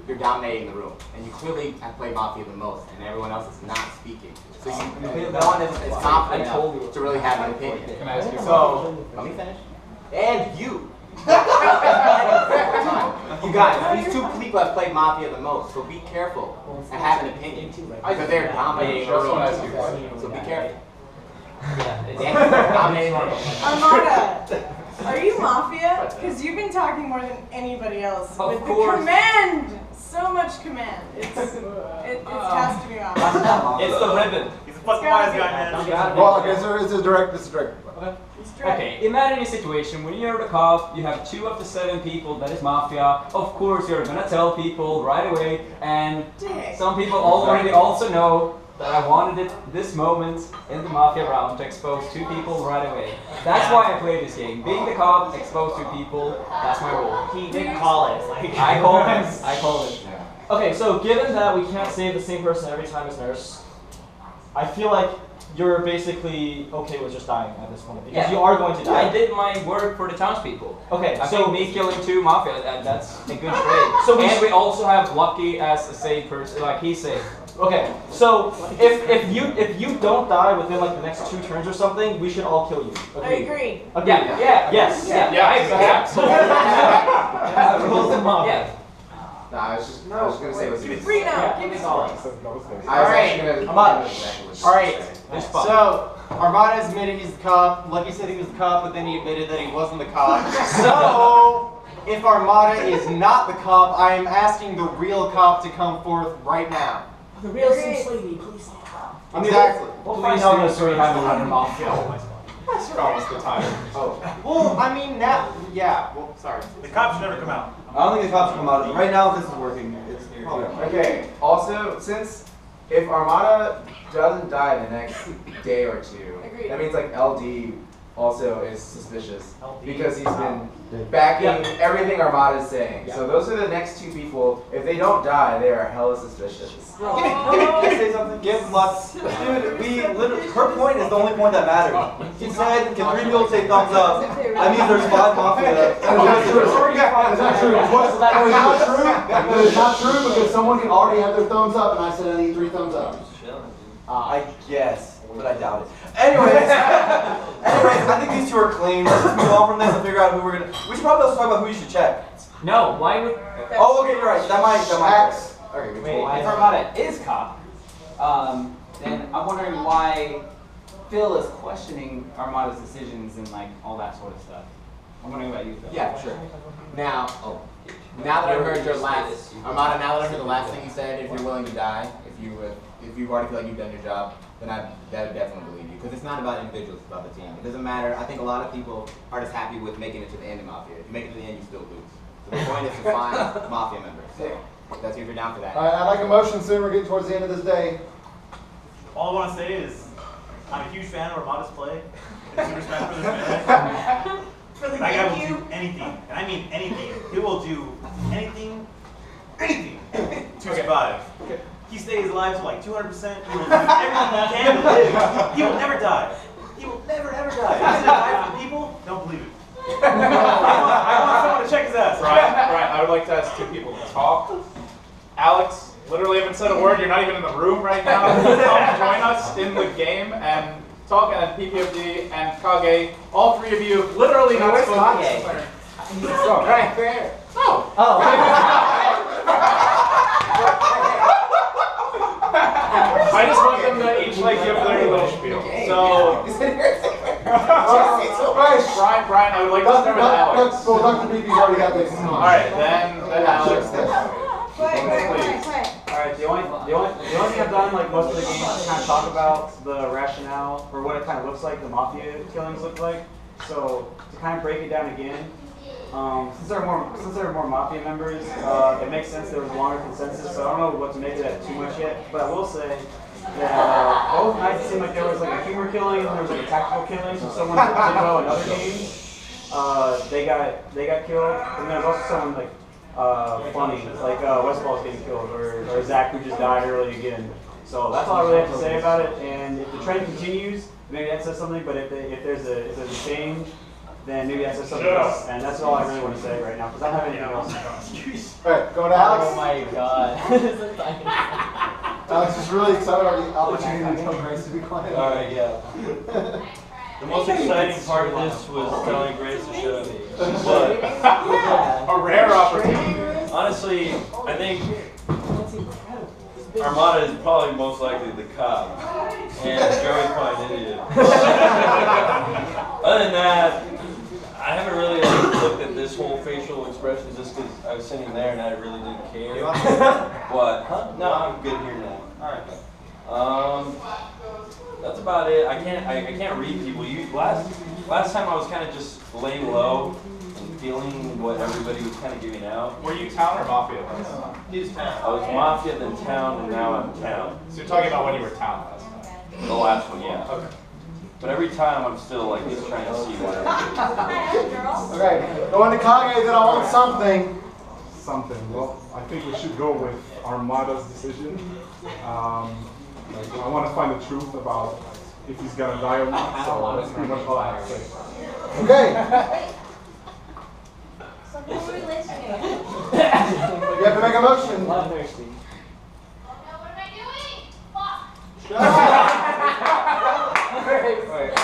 you're dominating the room. And you clearly have played Mafia the most, and everyone else is not speaking. So no one is confident enough to really have an opinion. Can I ask you a So, let me finish. And you. You guys, these 2 people have played Mafia the most, so be careful and have an opinion. Because they're dominating the room. So be careful. Dominating the room. Armada, are you Mafia? Because you've been talking more than anybody else. Of With course. the command! So much command. It has to be Mafia. It's the ribbon. He's a fucking wise guy, man. Well, okay, so it's a direct. Okay, imagine a situation when you're the cop, you have 2 of the 7 people that is Mafia. Of course, you're gonna tell people right away, and some people already also know that I wanted this moment in the Mafia round to expose 2 people right away. That's why I play this game. Being the cop, expose 2 people, that's my role. He did call it. I called it. Okay, so given that we can't save the same person every time as nurse, I feel like you're basically okay with just dying at this point because you are going to die. I did my work for the townspeople. Okay, I so think me killing 2 Mafia, that's a good trade. So we also have Lucky as a safe person, like he's safe. Okay, so if you don't die within like the next 2 turns or something, we should all kill you. I agree. Yeah. Yes. Yeah. No, I was gonna say what's Free now. Give me all. Alright, so Armada admitted he's the cop. Lucky said he was the cop, but then he admitted that he wasn't the cop. So, if Armada is not the cop, I am asking the real cop to come forth right now. The real Slim Slady, please stand up. Exactly. We'll find out in a story how to run Mafia. That's for almost the time. Oh. Well, I mean, now, yeah. Well, sorry. The cops should never come out. I don't think the cops come out. Right now, this is working. It's probably Okay, also, since if Armada doesn't die the next day or two, Agreed. that means like LD also is suspicious because he's been backing everything Armada is saying. So those are the next two people. If they don't die, they are hella suspicious. Can I say something? Give luck. Dude, we literally, her point is the only point that matters. She said, can 3 people say thumbs up? That means there's 5 Mafia. That's not true. That's not true. It's not true. It's not true because someone can already have their thumbs up, and I said I need 3 thumbs up. I guess, but I doubt it. Anyways, I think these two are clean. Let's just move on from this and figure out who we're gonna. We should probably also talk about who you should check. No, why would? Oh, okay, you're right. That might. Okay, Wait, if Armada is cop, then I'm wondering why Phil is questioning Armada's decisions and like all that sort of stuff. I'm wondering about you, Phil. Yeah, for sure. Now that I've heard your last, Armada, now that I've heard the last thing you said, if you're willing to die, if you already feel like you've done your job, then I would definitely believe you. Because it's not about individuals, it's about the team. It doesn't matter. I think a lot of people are just happy with making it to the end of Mafia. If you make it to the end, you still lose. So the point is to find Mafia members. So that's if you're down for that. All right, I'd like a motion soon. We're getting towards the end of this day. All I want to say is, I'm a huge fan of Armada's play. And Super Smash Bros. Melee. That guy will do anything, and I mean anything. He will do anything to survive. He stays alive to like 200%. He will do everything he can to live. He will never die. He will never ever die. He's gonna die for the people. Don't believe it. I want someone to check his ass. Brian, I would like to ask 2 people to talk. Alex, literally haven't said a word. You're not even in the room right now. Come join us in the game and talk. And PPFD and Kage, all 3 of you, literally not spoken. He's right there. I just want them to each like give their little spiel. So, Brian, I would like to start with Alex. Well, Dr. BB's already got this. Alright, then Alex. Alright, the only thing I've done like most of the game is kind of talk about the rationale for what it kind of looks like, the Mafia killings look like. So to kind of break it down again, since there are more Mafia members, it makes sense there was a longer consensus. So I don't know what to make of that too much yet, but I will say that both nights it seemed like there was like a humor killing and there was like a tactical killing. So someone did well in other games, they got killed, and there's also someone like funny, like Westfall's getting killed, or Zach who just died early again. So that's all I really have to say about it. And if the trend continues, maybe that says something. But if there's a change, then maybe that says something else. And that's all I really want to say right now, because I don't have anything else. Alright, going to Alex. Oh my god. Alex is really excited about the opportunity to tell Grace to be quiet. Alright, yeah. The most exciting part of this was telling Grace to shut up. But a rare opportunity. Honestly, I think Armada is probably most likely the cop, and Joey's probably an idiot. Other than that, I haven't really looked at this whole facial expression just because I was sitting there and I really didn't care. What? Huh? No, I'm good here now. All right. That's about it. I can't read people. Last time I was kind of just laying low and feeling what everybody was kind of giving out. Were you town or Mafia? He's town. I was Mafia, then town, and now I'm town. So you're talking about when you were town last time? The last one, yeah. Okay. But every time I'm still like just trying to see what. Okay, going to Kage, then I want something. Something. Well, I think we should go with Armada's decision. I want to find the truth about if he's gonna die or not. So that's pretty much all I have to say. Okay. So who are we listening? You have to make a motion.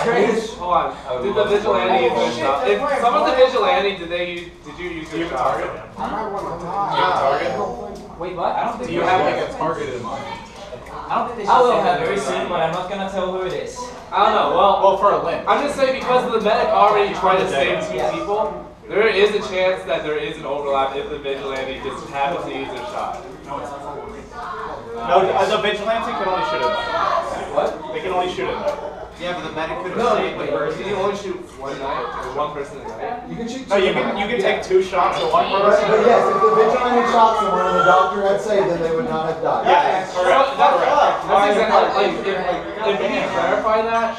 Grace, hold on. Did the vigilante use their shot? If some of the vigilante, did you use your target? I might want to target. Wait, what? I don't think Do you have like a target in mind? I don't think they should. I will have very soon, but I'm not gonna tell who it is. I don't know. Well, for a Lynch. I'm just saying because the medic already tried to save 2 people, there is a chance that there is an overlap if the vigilante just happens to use their shot. No, the vigilante can only shoot at night. What? They can only shoot at night. Yeah, but the medic could have No, saved the person. you only shoot one night, or one person a night. You can shoot No, you can take 2 shots at one person. But yes, if the vigilante shot someone and the doctor had saved them, they would not have died. Yeah, that's correct. That's exactly if we can clarify that,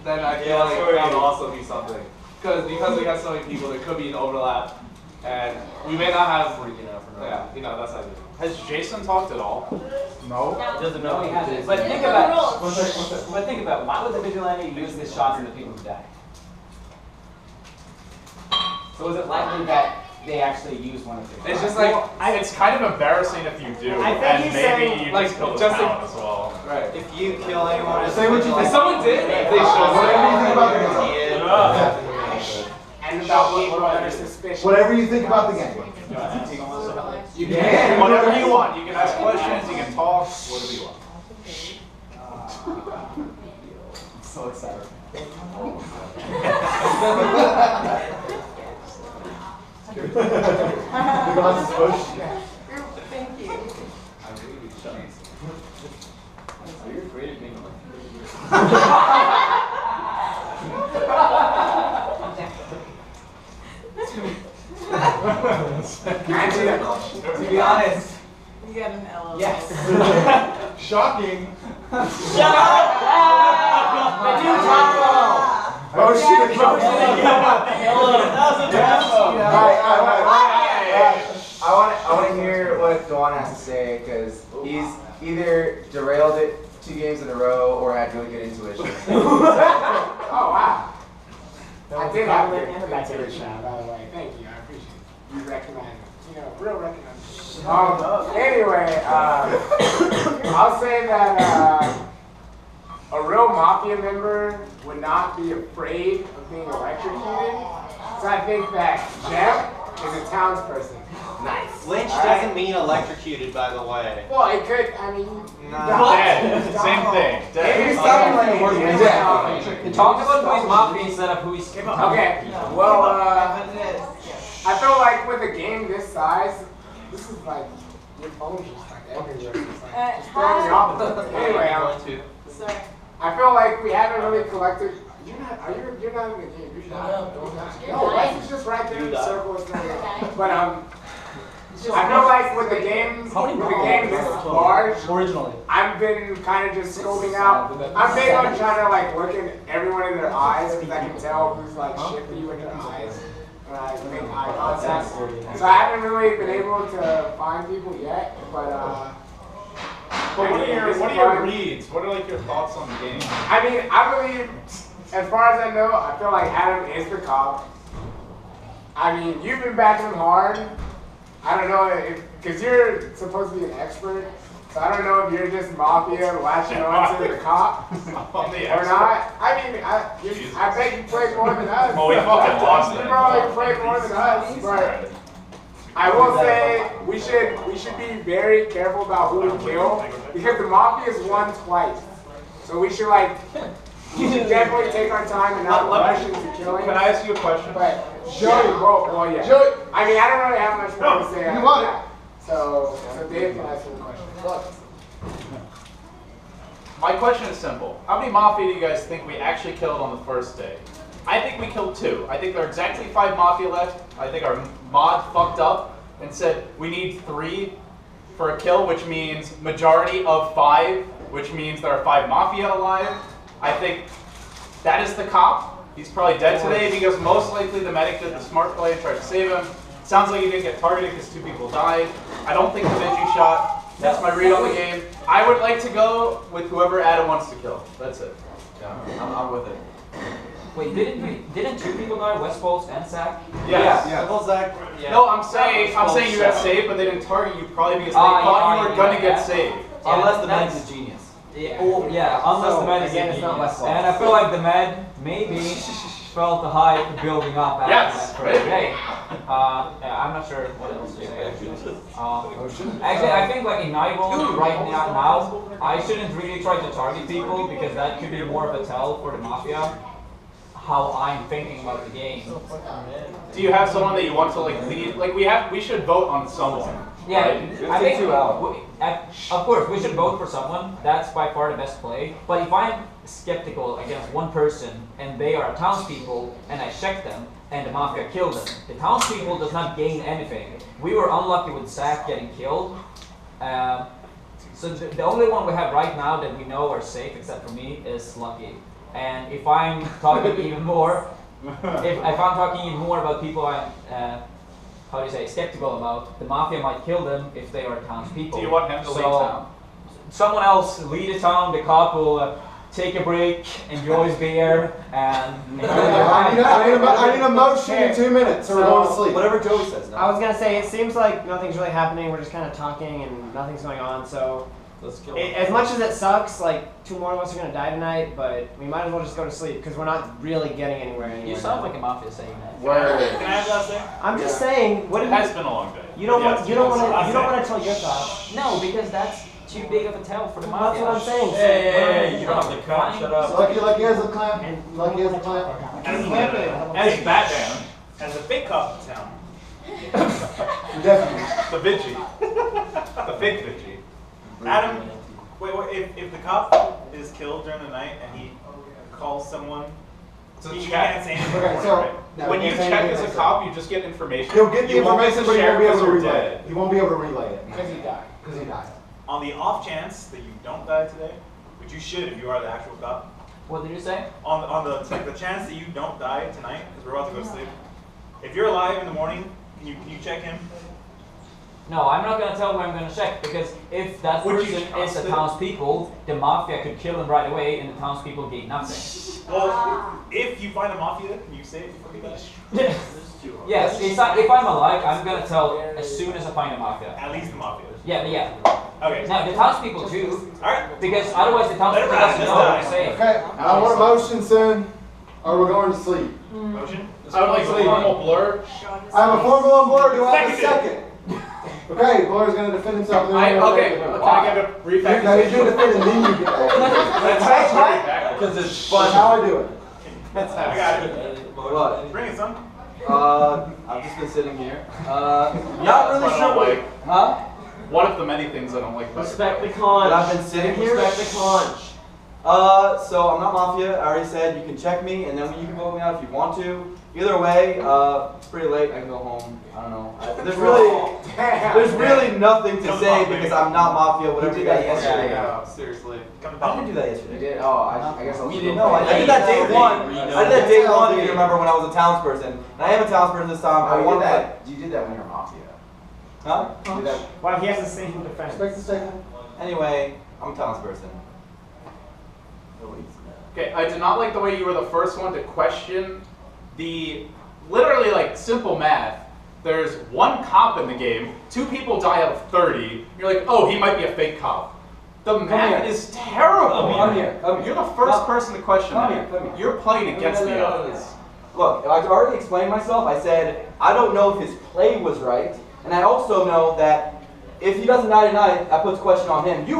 then I feel like that would also be something. Because we have so many people, there could be an overlap, and we may not have freaking out for that. You know, that's how I do. Has Jason talked at all? No. He doesn't know. He hasn't. But think about why would the vigilante use his shots on the people who died? So is it likely that they actually use one of their? It's just like it's kind of embarrassing if you do, and maybe you just kill the town as well. Right. If you kill anyone, Say what you think. If someone did, they should. Whatever you think about the game. And about people that are suspicious. Whatever you think about the game. You can whatever you want. You can ask questions. You can talk. Whatever you want. I'm so excited. Thank you. You're great at being to be honest. You got an LOL. Yes. Shocking. Shut up! The dude taco! Motion. I want to hear what Dewan has to say because he's either derailed it 2 games in a row or had really good intuition. Oh wow. I did have good intuition, by the way. Thank you. I appreciate it. You recognize it. You know, real recognition. Anyway, I'll say that a real Mafia member would not be afraid of being electrocuted. So I think that Jeff is a townsperson. Nice. Lynch doesn't mean electrocuted, by the way. Well, it could, I mean... Dead. Same thing. Dead. Talk about who he's Mafia instead of who he's... Okay, well, I feel like with a game this size, this is like, your phone's just like everywhere. It's like, just throwing me off. Anyway, Sorry. I feel like we haven't really collected... You're not in the game. You should not. No, Lex is just right there in the circle. But, I feel like with the game this large, I've been kind of just scoping out. I'm big on trying to like look at everyone in their eyes because I can tell who's like shifty with their eyes when I make eye contact. So I haven't really been able to find people yet, but what are your reads? What are like your thoughts on the game? I mean, I believe, as far as I know, I feel like Adam is the cop. I mean, you've been backing him hard. I don't know if, because you're supposed to be an expert, so I don't know if you're just Mafia latching on to the cop or not. I mean, I bet you played more than us. Oh, we fucking lost it. You probably played more than us, but I will say we should be very careful about who we kill because the Mafia's won twice, so we should we should definitely take our time and not rush into killing. Can I ask you a question? But well, yeah. I mean, I don't really have much more to say after that. So Dave can ask you a question. My question is simple. How many Mafia do you guys think we actually killed on the first day? I think we killed 2. I think there are exactly 5 Mafia left. I think our mod fucked up and said we need 3 for a kill, which means majority of 5, which means there are 5 Mafia alive. I think that is the cop. He's probably dead today because most likely the medic did the smart play and tried to save him. Sounds like he didn't get targeted because 2 people died. I don't think the Vinci shot. That's my read on the game. I would like to go with whoever Adam wants to kill. That's it. Yeah, I'm with it. Wait, didn't 2 people die? West Post and Zach? Yes. Zach. Yeah. No, I'm saying you got saved, but they didn't target you probably because they thought you were gonna get saved. Unless the med's a genius. Yeah, unless the med is again, it's not West Post. And I feel like the med maybe felt the hype building up after that first day. I'm not sure what else to say. Actually, I think like in Nightfall right now, I shouldn't really try to target people because that could be more of a tell for the Mafia. how I'm thinking about the game. Do you have someone that you want to like lead? Like we should vote on someone. Yeah, right? I think of course we should vote for someone. That's by far the best play. But if I'm skeptical against one person and they are townspeople and I check them and the Mafia killed them, the townspeople does not gain anything. We were unlucky with Zach getting killed. So the only one we have right now that we know are safe, except for me, is Lucky. And if I'm talking even more, if I'm talking even more about people I'm, how do you say, skeptical about, the Mafia might kill them if they are townspeople. Do you want him to lead town? Someone else lead a town. The cop will take a break, enjoy his beer, and I need a motion in 2 minutes, or we're going to sleep. Whatever Joey says. I was gonna say, it seems like nothing's really happening. We're just kind of talking and nothing's going on. So, as much as it sucks, like 2 more of us are gonna die tonight, but we might as well just go to sleep because we're not really getting anywhere. You sound like a Mafia saying that. Word. Can I have that thing? I'm just saying. What it has been a long day. You don't want. You don't want to tell your thoughts. No, because that's too big of a tell for the That's Mafia. what I'm saying. Hey, you don't have to cut. Shut up. Lucky has a clamp. Lucky has a clamp. As Batman, as a fake cop in town. Definitely. The Viggy. The fake Viggy. Adam, wait, if the cop is killed during the night and he calls someone, he can't say anything. Okay, so when you check as a cop, you just get information. He'll get the information, but he won't be able to relay dead. it. He won't be able to relay it. Because he died. Because he died. On the off chance that you don't die today, which you should if you are the actual cop. What did you say? On the chance that you don't die tonight, because we're about to go to sleep. If you're alive in the morning, can you check him? No, I'm not going to tell who I'm going to check, because if that person is a townspeople, the Mafia could kill him right away and the townspeople gain nothing. Well, if you find a Mafia, can you say it before you die? Yes, if I'm alive, I'm going to tell as soon as I find a Mafia. At least the Mafia. Yeah. Okay. Now, the townspeople too, Alright. because otherwise the townspeople doesn't know what to say. Okay, I want a motion soon, or we're going to sleep. Motion? I would like a formal blur. I have a formal blur. Do I have a second? Okay, Blur's going to defend himself. Can I get a brief No, he's going to defend and then you get back. Because it's That's fun. how I do it. I got it. What? Bring it, son. I've just been sitting here. Not really sure what. Huh? One of the many things I don't like about Respect the conch. But I've been sitting here. Respect the conch. So I'm not Mafia. I already said you can check me, and then you can vote me out if you want to. Either way, it's pretty late. I can go home. I don't know. There's really nothing to say because I'm not Mafia. Whatever you guys want to say. Yeah, seriously. I didn't do that yesterday. You did? Oh, I guess I was. You didn't know. I did that day one. I did that day one. If you remember when I was a townsperson, and I am a townsperson this time. I wanted that. You did that when you were Mafia. Huh? You did that. Wow, he has the same defense. Respect the statement. Anyway, I'm a townsperson. Okay, I did not like the way you were the first one to question the literally like simple math. There's one cop in the game, 2 people die out of 30. You're like, oh, he might be a fake cop. The math is terrible. Come here. You're the first person to question that. Come here. You're playing against the odds. Look, I've already explained myself. I said I don't know if his play was right, and I also know that if he doesn't die tonight, that puts question on him. You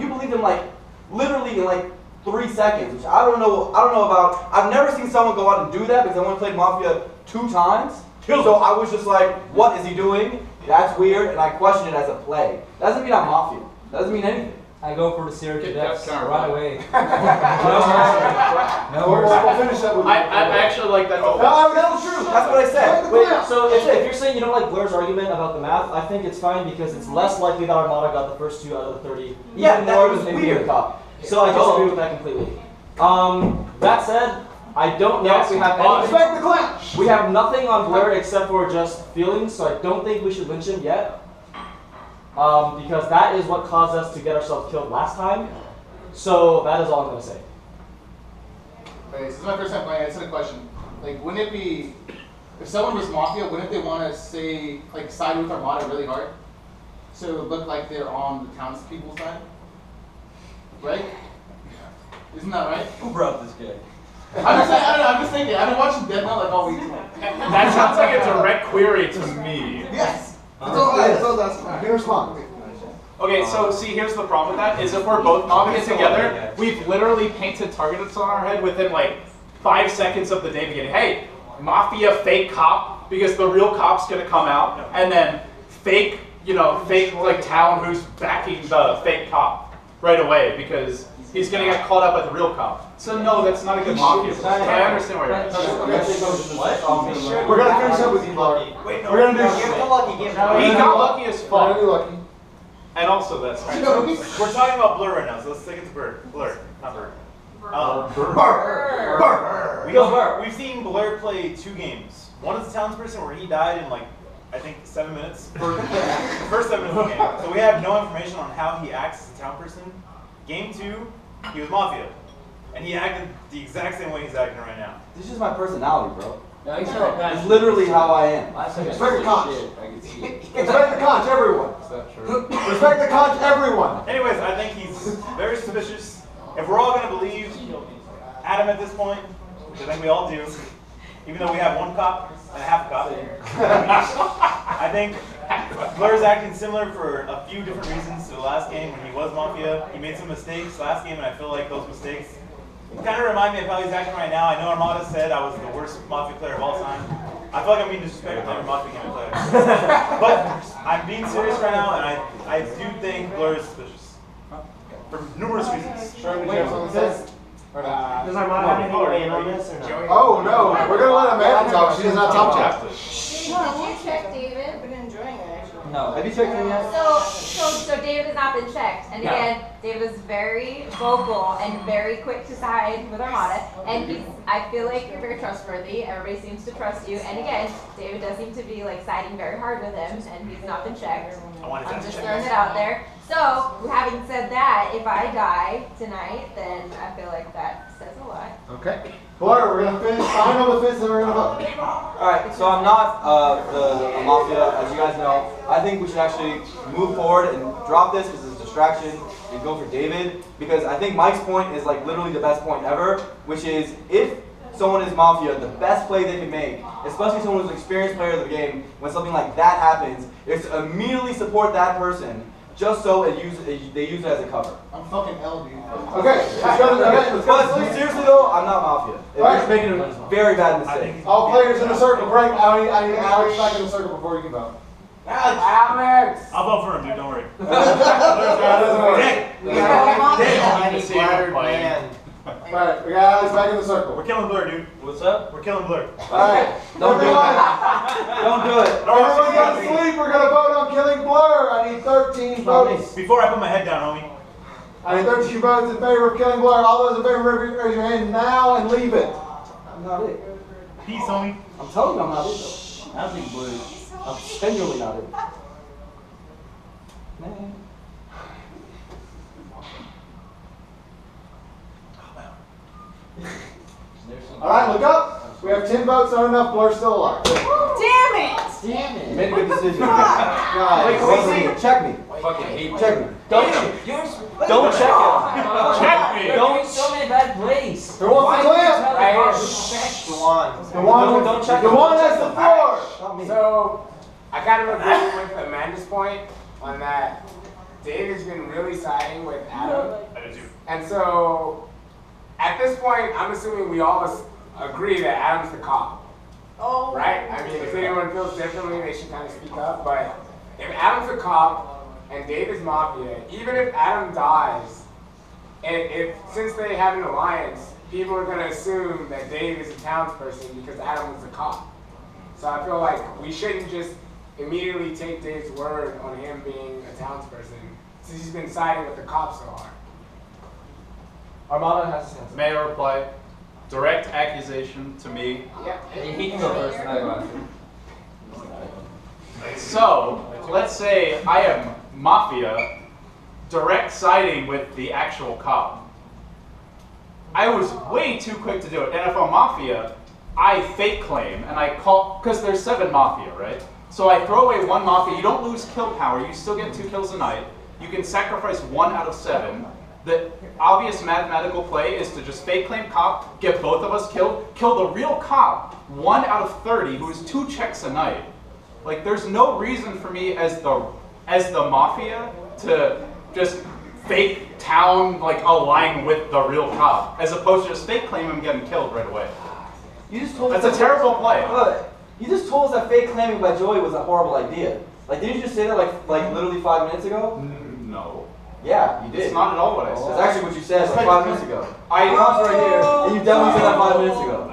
believed him like literally in like 3 seconds, which I don't know about. I've never seen someone go out and do that because I only played Mafia 2 times. So I was just like, what is he doing? That's weird, and I questioned it as a play. Doesn't mean I'm Mafia. Doesn't mean anything. I go for the zero to death right away. No, we'll finish that with I actually like that. No, that was true. That's what I said. Wait, so if you're saying you don't like Blur's argument about the math, I think it's fine because it's less likely that Armada got the first 2 out of the 30. Yeah, that was than weird. being a cop. So I disagree with that completely. That said, I don't know if we have any. Respect the clinch. We have nothing on Blur except for just feelings, so I don't think we should lynch him yet. Because that is what caused us to get ourselves killed last time. So that is all I'm going to say. Okay, this is my first time playing. I just had a question. Like, wouldn't it be, if someone was Mafia, wouldn't they want to say, like, side with Armada really hard? So it would look like they're on the townspeople's side? Right? Isn't that right? Who brought this guy? I'm just saying, I don't know, I'm just thinking. I've been watching Dead Note like all week. That sounds like a direct query to me. Yes! That's all it is. He responds. Okay, so see, here's the problem with that, is if we're both Mafia together, we've literally painted targets on our head within like 5 seconds of the day beginning. Hey, Mafia fake cop, because the real cop's gonna come out, and then fake, fake like town who's backing the fake cop right away because he's gonna get caught up by the real cop. So no, that's not a good Mafia. I understand where you're at. We're gonna finish up with you, Blur. We're gonna do. He got lucky as fuck. And also that's. We're talking about Blur right now, so let's take it to Blur. Blur, not Blur. We've seen Blur play 2 games. One is a townsperson where he died in like, I think 7 minutes. First 7 minutes of the game. So we have no information on how he acts as a townperson. Game 2, he was Mafia. And he acted the exact same way he's acting right now. This is my personality, bro. No, he's It's literally how I am. Respect the conch. Respect the conch, everyone. Respect the conch, everyone. Anyways, I think he's very suspicious. If we're all going to believe Adam at this point, which I think we all do, even though we have 1 cop and a half a cop, I think Blur's acting similar for a few different reasons to the last game when he was Mafia. He made some mistakes last game, and I feel like those mistakes kind of remind me of how he's acting right now. I know Armada said I was the worst Mafia player of all time. I feel like I'm being disrespectful to every Mafia game I play. But I'm being serious right now, and I do think Blur is suspicious. For numerous reasons. Does Armada have anything to weigh in on this or no? Oh no, we're gonna let Amanda talk. She does not talk yet. Did you check David? I've been enjoying it actually. No. Have you checked him yet? So David has not been checked, and again, David is very vocal and very quick to side with Armada, and I feel like you're very trustworthy. Everybody seems to trust you, and again, David does seem to be like siding very hard with him, and he's not been checked. I'm just throwing it out there. So, having said that, if I die tonight, then I feel like that says a lot. Okay. Blur, we're gonna finish. Final defense, and we're gonna vote. Alright, so I'm not the Mafia, as you guys know. I think we should actually move forward and drop this because it's a distraction and go for David. Because I think Mike's point is like literally the best point ever, which is if someone is Mafia, the best play they can make, especially someone who's an experienced player of the game, when something like that happens, is to immediately support that person. Just so they use it as a cover. I'm fucking L, dude. Okay, let's go to But seriously though, I'm not Mafia. You're making a very bad mistake. All players in the circle. Break. I need Alex back in the circle before you can vote. Alex! I'll vote for him, dude. Don't worry. Alright, we got Alex back in the circle. We're killing Blur, dude. What's up? We're killing Blur. Alright. Don't do it. Don't do it. Everyone go to sleep. We're gonna vote on killing Blur. I need 13 votes. Before I put my head down, homie. I need 13 votes in favor of killing Blur. All those in favor, raise your hand now and leave it. I'm not it. Peace, homie. I'm telling you I'm not it though. I think Blue. I'm genuinely not it. Man. Alright, look up. We have 10 votes, not enough. Blur's still alive. Damn it! Damn it. You made a good decision. God, wait, check me. Fucking hate Check me. Don't check him. Check me. Don't so many bad plays. Who wants the clip? Right here. Don't check The one has the floor. So, I kind of agree with Amanda's point on that. David's been really siding with Adam. I do too. And so, at this point, I'm assuming we all agree that Adam's the cop. Oh. Right? I mean, if anyone feels differently, they should kind of speak up. But if Adam's the cop and David's Mafia, even if Adam dies, and since they have an alliance, people are going to assume that Dave is a townsperson because Adam was the cop. So I feel like we shouldn't just immediately take Dave's word on him being a townsperson since he's been siding with the cops so hard. Armada has his hands. May I reply? Direct accusation to me. He can go first, and I go after. So, let's say I am Mafia, direct siding with the actual cop. I was way too quick to do it. And if I'm Mafia, I fake claim, and I call, because there's 7 Mafia, right? So I throw away 1 Mafia. You don't lose kill power. You still get 2 kills a night. You can sacrifice 1 out of 7. The obvious mathematical play is to just fake claim cop, get both of us killed, kill the real cop, 1 out of 30, who is 2 checks a night. Like, there's no reason for me as the Mafia to just fake town like aligning with the real cop, as opposed to just fake claiming him getting killed right away. You just told That's us a terrible play. Look, you just told us that fake claiming by Joey was a horrible idea. Like, didn't you just say that like literally 5 minutes ago? No. Yeah, you did. It's not at all what I said. That's actually what you said like 5 minutes ago. I right here, and you definitely said that 5 minutes ago.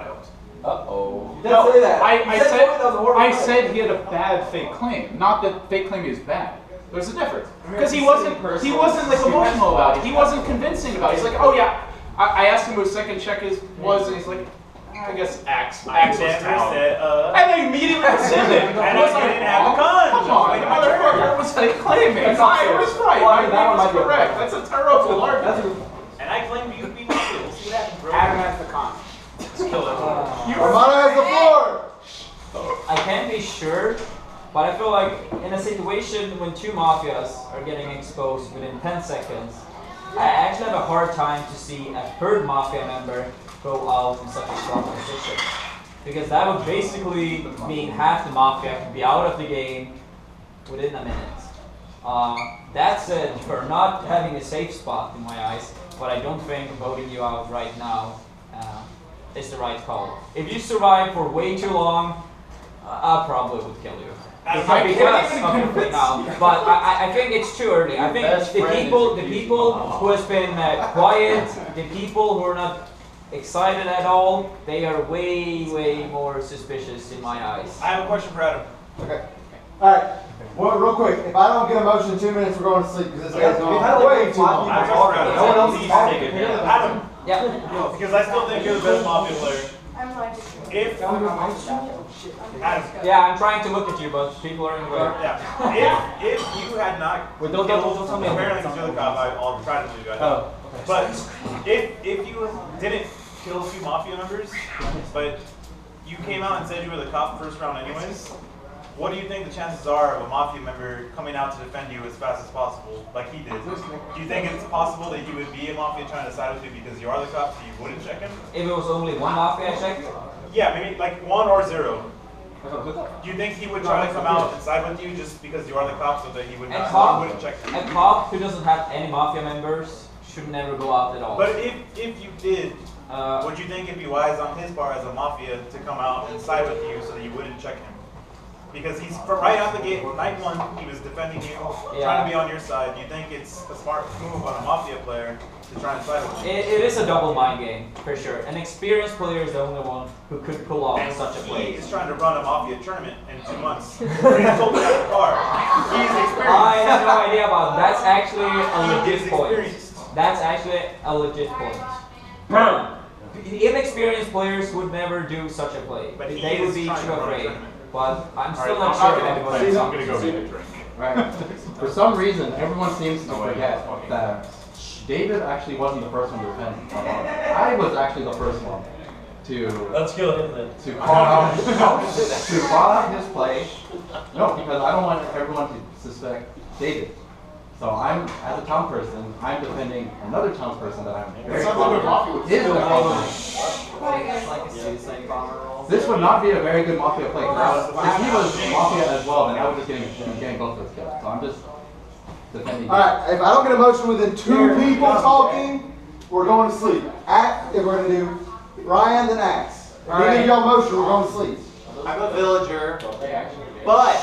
Uh-oh. You didn't say that. I said he had a bad fake claim. Not that fake claiming is bad. There's a difference. Because he wasn't like emotional about it. He wasn't convincing about it. He's like, oh yeah. I asked him who his second check was, and he's like, I guess Axe was town. And they immediately rescinded. And I didn't have a gun. Come on, motherfucker was fake claiming. I was right. My name was correct. That's a terrible argument. And I claim you beat Mafia. We'll see what happens, bro. Adam has the con. Let's kill it. Armada has the floor. I can't be sure, but I feel like in a situation when two mafias are getting exposed within 10 seconds, I actually have a hard time to see a third mafia member go out in such a strong position. Because that would basically mean half the mafia could be out of the game within a minute. That said, you're not having a safe spot in my eyes, but I don't think voting you out right now is the right call. If you survive for way too long, I probably would kill you. Because of your play now, but I think it's too early. I think the people who has been quiet, the people who are not excited at all, they are way more suspicious in my eyes. I have a question for Adam. Okay. All right. Well, real quick, if I don't get a motion in 2 minutes, we're going to sleep because this guy's going way too long. No one else is talking. Adam. Yeah. Because I still think you're the best Mafia player. If Adam. Yeah, I'm trying to look at you, but people are in the way. Yeah. If you had not Wait, don't tell me. apparently because you're the cop, I'll try to do that. Oh. But if you didn't kill 2 Mafia members, but you came out and said you were the cop first round anyways, what do you think the chances are of a Mafia member coming out to defend you as fast as possible, like he did? Do you think it's possible that he would be a Mafia trying to side with you because you are the cop, so you wouldn't check him? If it was only one Mafia I checked? Yeah, maybe like 1 or 0. Do you think he would try to come out and side with you just because you are the cop, so that he would not, wouldn't check him? A cop who doesn't have any Mafia members should never go out at all. But if you did, would you think it'd be wise on his part as a Mafia to come out and side with you so that you wouldn't check him? Because he's right out the gate, night 1, he was defending you, trying to be on your side. Do you think it's a smart move on a Mafia player to try and side with you? It is a double mind game, for sure. An experienced player is the only one who could pull off such a play. He is trying to run a Mafia tournament in 2 months. He's told me at the car. He's experienced. I have no idea about that. That's actually a legit point. That's actually a legit point. Inexperienced players would never do such a play. But they would be too afraid. But I'm still not I'm sure. not going to go get a drink. Right. For some reason, everyone seems to forget that David actually wasn't the first one to defend Armada. I was actually the first one to Let's kill him then. to call out to call out his play. No, because I don't want everyone to suspect David. So I'm, as a town person, I'm defending another town person that I'm very confident is the This would not be a very good Mafia play. If he was Mafia as well, then I would just getting both of those kills. So I'm just defending. Alright, if I don't get a motion within 2 people talking, we're going to sleep. If we're going to do Ryan, then Axe. If any of y'all motion, we're going to sleep. I'm a villager, but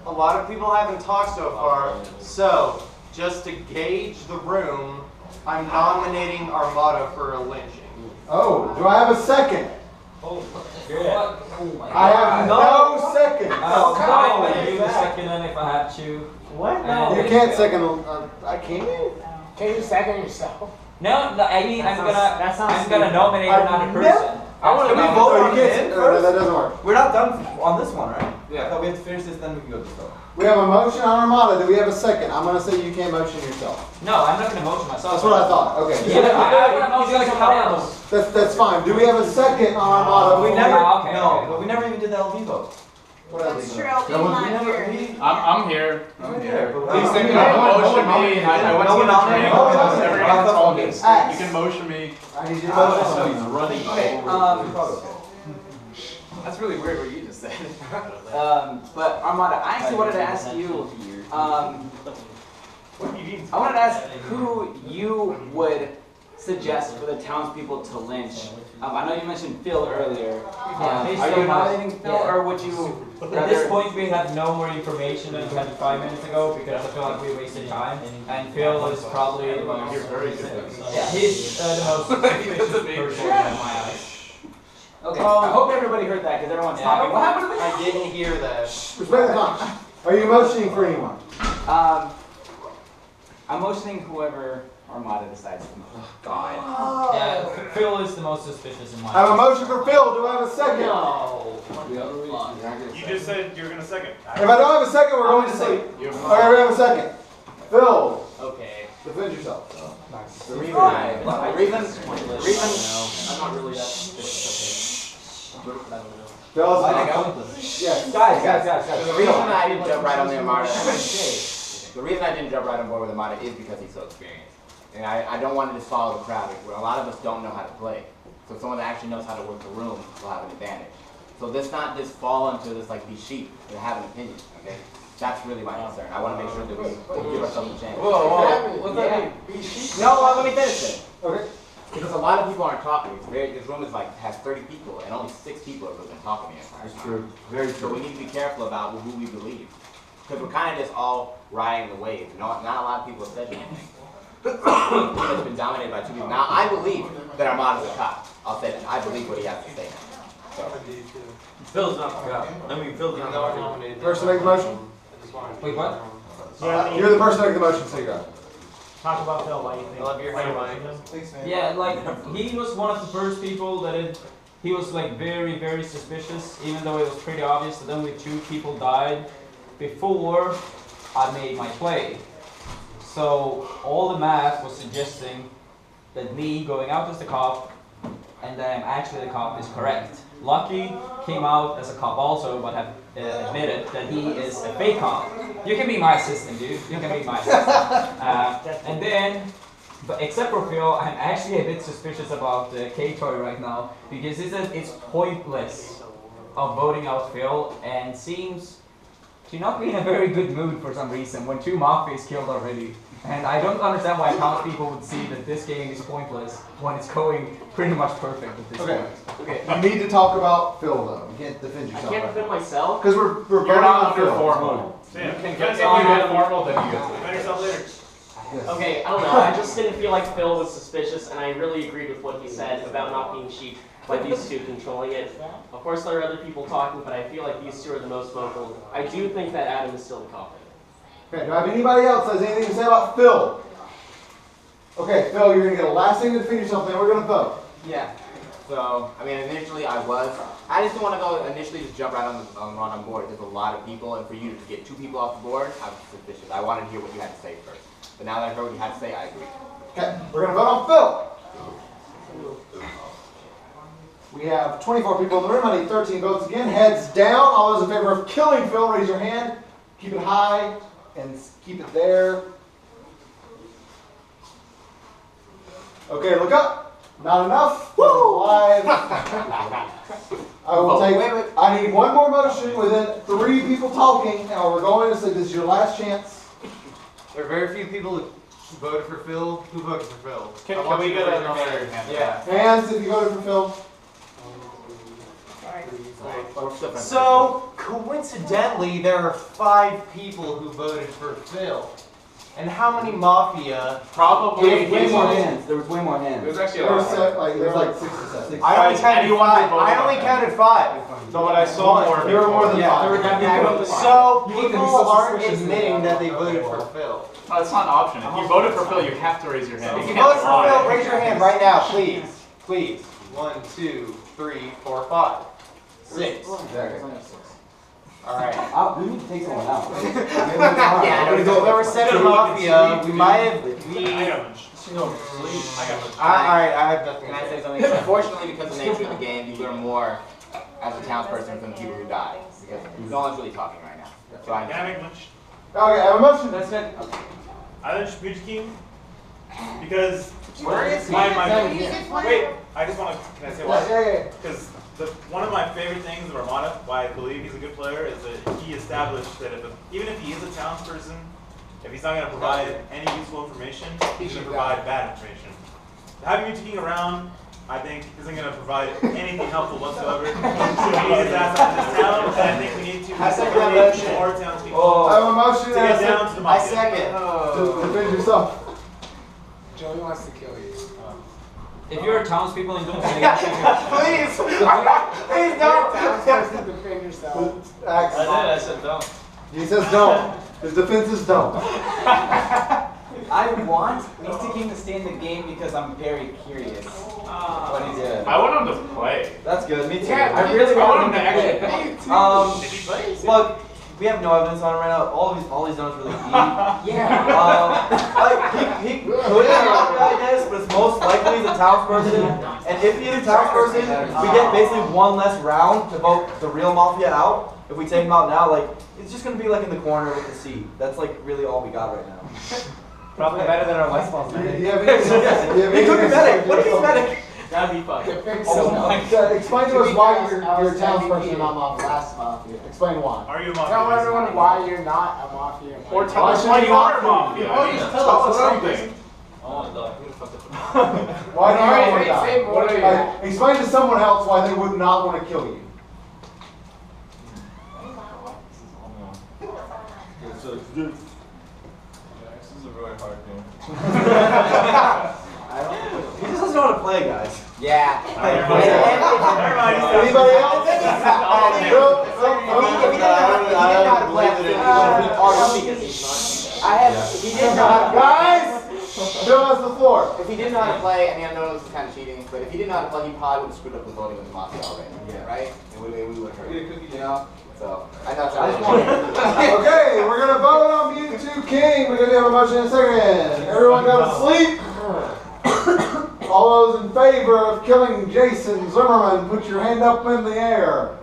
a lot of people haven't talked so far, so just to gauge the room, I'm nominating Armada for a lynching. Oh, do I have a second? I have no second. I would do the second then if I had to. What? No. You can't second. I can't. Can you second yourself? No, I mean I'm gonna nominate another person. Can we vote on him first? That doesn't work. We're not done on this one, right? Yeah. I thought we have to finish this, then we can go to this one. We have a motion on Armada. Do we have a second? I'm going to say you can't motion yourself. No, I'm not going to motion myself. That's what I thought. Okay. Yeah, I want to motion somebody else. That's fine. Do we have a second on Armada? We never. But we never even did the LV vote. That's true. I'm here. I'm here. Please you can motion me. I went to get a drink because everyone's told me. You can motion me. I need you to motion. He's running. That's really weird what you just said. But Armada, I actually wanted to ask you, I wanted to ask who you would suggest for the townspeople to lynch. I know you mentioned Phil earlier. Are you nominating Phil, or would you? At this point, we have no more information than we had 5 minutes ago because I feel like we wasted time. And Phil is probably the most. Yeah, he's the most suspicious person in my eyes. Okay, I hope everybody heard that because everyone's talking. What happened to me? I didn't hear that. Respect the time. Are you motioning for anyone? I'm motioning whoever Armada decides to move. God. Yeah, Phil is the most suspicious in my eyes. I have a motion for Phil. Do I have a second? No. You just said you were going to second. If I don't have a second, we're going to sleep. Okay, we have a second. Phil. Okay. Defend yourself. The reason I'm not really that suspicious. Phil's Yes. Guys. The reason I didn't jump right on the Armada, the reason I didn't jump right on board with Armada is because he's so experienced. And I don't want to just follow the crowd. A lot of us don't know how to play. So someone that actually knows how to work the room will have an advantage. So let's not just fall into this like these sheep that have an opinion, okay? That's really my concern. I want to make sure that we give ourselves a chance. Whoa. What's that mean? No, let me finish it. Okay. Because a lot of people aren't talking. This room is has 30 people, and only 6 people have been talking the entire time. That's true. Very true. So we need to be careful about who we believe. Because we're kind of just all riding the wave. Not a lot of people have said anything. It's been dominated by 2 people. Now, I believe that Armada's a cop. I'll say that. I believe what he has to say. So. Phil's not the cop. I mean, Phil's not nominated. Person make the motion? Wait, what? You're the person making the motion, so you go. Talk about Phil. Why do you think? I love your hair, Mike. Thanks, man. Yeah, like he was one of the first people that he was like very, very suspicious, even though it was pretty obvious that only 2 people died before I made my play. So all the math was suggesting that me going out as the cop and then actually the cop is correct. Lucky came out as a cop also, but have admitted that he is a fake cop. You can be my assistant, dude. You can be my assistant. And then, but except for Phil, I'm actually a bit suspicious about K-Toy right now because it's pointless of voting out Phil and seems to not be in a very good mood for some reason when 2 Mafia is killed already. And I don't understand why townspeople would see that this game is pointless when it's going pretty much perfect at this point. Okay. You need to talk about Phil though. You can't defend yourself. I can't defend myself. Because we're You're voting not on under Phil. formal. Yeah. You can get formal, then you get to Defend yourself later. Yes. Okay, I don't know. I just didn't feel like Phil was suspicious, and I really agreed with what he said about not being sheep by these 2 controlling it. Of course, there are other people talking, but I feel like these 2 are the most vocal. I do think that Adam is still the cop. Okay, do I have anybody else that has anything to say about Phil? Okay, Phil, you're going to get a last thing to defend yourself, then we're going to vote. Yeah. So, I mean, initially I just didn't want to go initially just jump right on board. There's a lot of people, and for you to get 2 people off the board, I was suspicious. I wanted to hear what you had to say first. But now that I heard what you had to say, I agree. Okay, we're going to vote on Phil. We have 24 people in the room. I need 13 votes again. Heads down. All those in favor of killing Phil, raise your hand. Keep it high and keep it there. Okay, look up. Not enough. Woo! Live. I will take. I need one more motion within 3 people talking, and we're going to say this is your last chance. There are very few people who voted for Phil. Who voted for Phil? Can we get another? Yeah. Hands if you voted for Phil. So, coincidentally, there are 5 people who voted for Phil. And how many Mafia? Probably. There was way more hands. There was way more hands. There's actually a There lot. was like 6 to 7. I only counted 5. I only counted 5. So what I saw more. There were more than 5. So people aren't admitting that they voted for Phil. Oh, it's not an option. If you voted for Phil, you have to raise your hand. If you voted for Phil, raise your hand right now, please. Please. 1, 2, 3, 4, 5, 6. Alright. We need to take someone out. Yeah, there were 7 Mafia. We might have. Alright, I have nothing. Can I say something? Unfortunately, because of the nature of the game, you learn more as a townsperson from the people who die. Because no one's really talking right now. So Can I make Lynch? Okay, I have a motion. That's it. I Lynch Mujiki because Where is he? Wait, I just want to. Can I say why? Yeah. Because one of my favorite things of Armada, why I believe he's a good player, is that he established that even if he is a townsperson, if he's not going to provide any useful information, he's going to provide bad information. Having you kicking around, I think, isn't going to provide anything helpful whatsoever. So we need his ass out of this town, and I think we need to eliminate more townspeople I have a motion to get down to the I mafia. second. Defend yourself. Joey wants to kill you. If you're a townspeople and don't say Please! Please don't! Defend yourself. I said don't. He says don't. His defense is don't. I want Mr. King to stay in the game because I'm very curious what he's doing. I want him to play. That's good. Me too. Yeah, I really want him to actually play. Did he play? Look, we have no evidence on him right now. All he's done is really eat. Yeah. Like he could have done this, but it's most likely he's a townsperson. And if he's a townsperson, we get basically one less round to vote the real mafia out. If we take him out now, like it's just gonna be like in the corner with the seat. That's like really all we got right now. Probably better than our West Palm medic. He could be medic. What if he's medic? That'd be fun. Explain to us why you're a townsperson and not last mafia. Explain why. Are you a mafia? Tell everyone why you're not a mafia. Or tell us why you are a mafia. Oh, just tell us something. Why do you not want to die? Explain to someone else why they would not want to kill you. This is a really hard game. He just doesn't know how to play, guys. Yeah. Anybody else? He didn't know how to play. Guys, Bill has the floor. If he didn't know how to play, and I know this is kind of cheating, but if he didn't know how to play, he probably would have screwed up the voting with the Mafia already. Yeah. Right? We would have heard. You know? So, I know it's Okay, we're going to vote on Mewtwo King because we have a motion in a second. Everyone go to sleep. All those in favor of killing Jason Zimmerman, put your hand up in the air.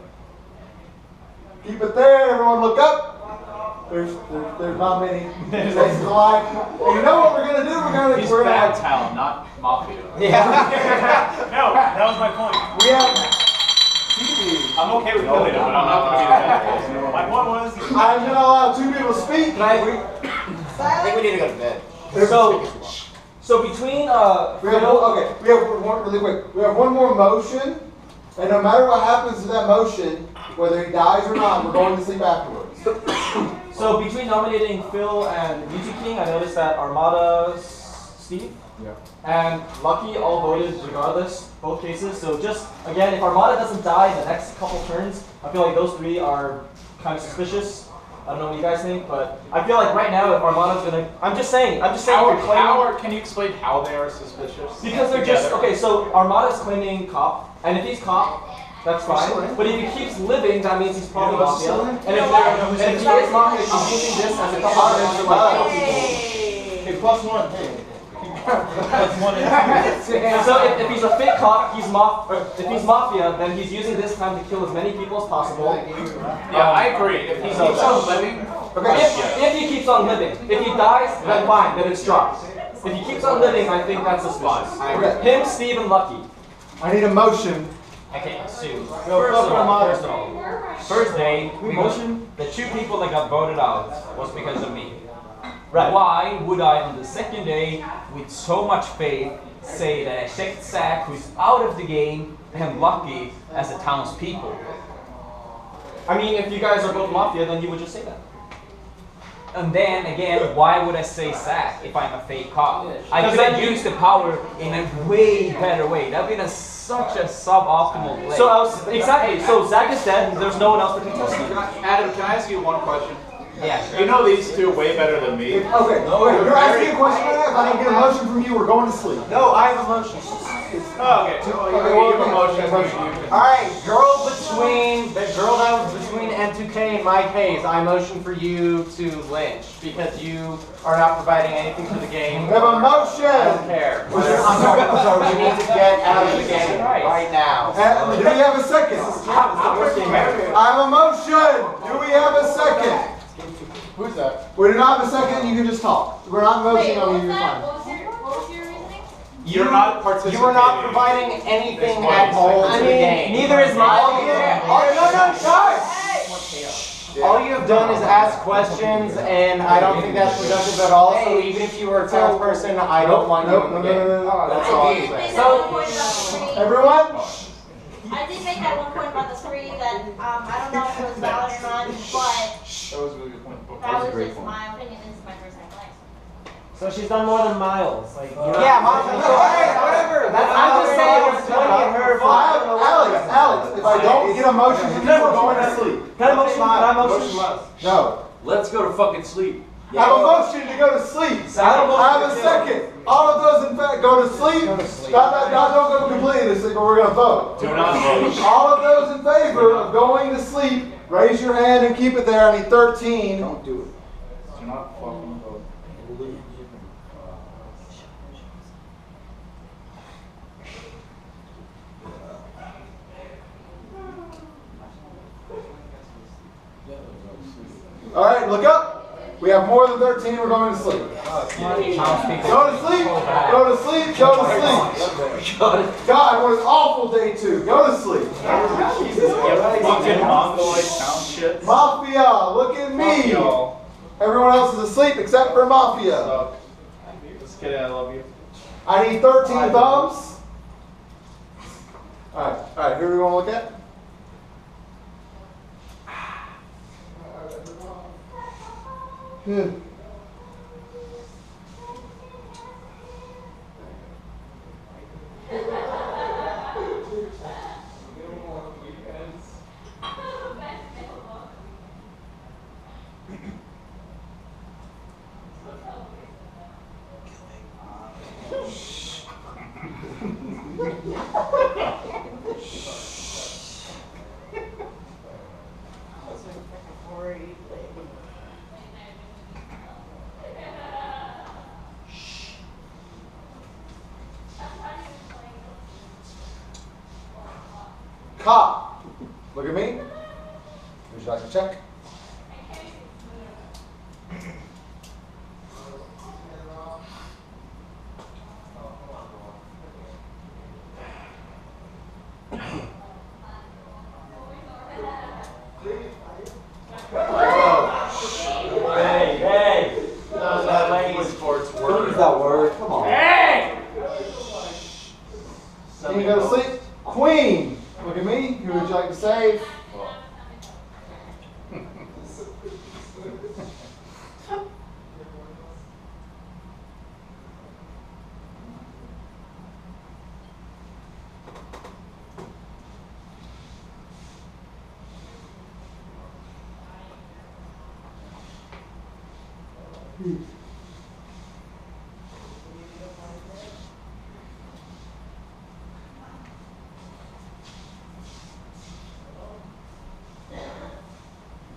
Keep it there. Everyone look up. There's not many. Jason's alive. And you know what we're going to do? He's bad town, not mafia. Yeah. No, that was my point. We have... I'm okay with killing him, but I'm not going to be the bad guy. My point was... I'm going to allow two people to speak. I think we need to go to bed. So between we have one really quick. We have one more motion, and no matter what happens to that motion, whether he dies or not, we're going to sleep afterwards. So between nominating Phil and Mewtwo King, I noticed that Armada, Steve, and Lucky all voted regardless, both cases. So just again, if Armada doesn't die in the next couple turns, I feel like those three are kind of suspicious. I don't know what you guys think, but I feel like right now, if Armada's gonna, I'm just saying, you're claiming. Can you explain how they are suspicious? Because they're just, okay, so Armada's claiming cop, and if he's cop, that's fine. But if he keeps living, that means he's probably Mafia. And if he is Mafia, he's using this as a confidence to like kill people. Hey, +1. So if he's a fake cop, if he's Mafia, then he's using this time to kill as many people as possible. Yeah, I agree. If he keeps on living, if he keeps on living. If he dies, then fine, then it's dropped. If he keeps on living, I think that's suspicious. Him, Steve, and Lucky. I need a motion. Okay, so first of all, first day, the two people that got voted out was because of me. Right. Why would I, on the second day, with so much faith, say that I checked Zach, who's out of the game, and Lucky as a townspeople? I mean, if you guys are both Mafia, then you would just say that. And then again, why would I say Zach if I'm a fake cop? I could have used the power in a way better way. That would have been such a suboptimal play. So exactly. So Zach is dead, and there's no one else to contest. Adam, can I ask you one question? Yeah. You know these two way better than me. Okay, you're asking a question right now. If I don't get a motion from you, we're going to sleep. No, I have a motion. Oh, okay. You have a motion. Alright, the girl that was between M2K and my case, I motion for you to lynch because you are not providing anything to the game. We have a motion. I don't care. I'm sorry, we need to get out of the game right now. Do we have a second? I have a motion. Do we have a second? Who's that? We do not have a second. You can just talk. We're not motioning on you. You're fine. What was your reasoning? You're not participating. You are not providing anything at all to the game. Neither is my. No, guys. All you have done is ask questions, and I don't think that's productive at all. So even if you were a townsperson, I don't want you in the game. That's all I'm saying. So, everyone? I did make that one point about the three that I don't know if it was valid or not, but That was a really good point. that was just my opinion. This is my first time playing. So she's done more than Miles. Like, Yeah, whatever. I'm just saying it's funny at her. Alex, if I don't get emotions, you're never going to sleep. Can I motion? No. Let's go to fucking sleep. I have a motion to go to sleep. I have a second. All of those in fact go to sleep. Not don't go completely to sleep, but we're going to vote. Do not vote. All of those in favor of going to sleep, raise your hand and keep it there. I need 13. Don't do it. Do not fucking vote. All right, look up. We have more than 13. We're going to sleep. Go to sleep. Go to sleep. Go to sleep. God, what an awful day 2. Go to sleep. Mafia, look at me. Everyone else is asleep except for Mafia. This kid, I love you. I need 13 thumbs. All right. Who do we want to look at? Cop, look at me. Would you like to check? Hey! Don't use that word. Come on. Hey! Can you go to sleep? Queen, look at me. Who would you like to save?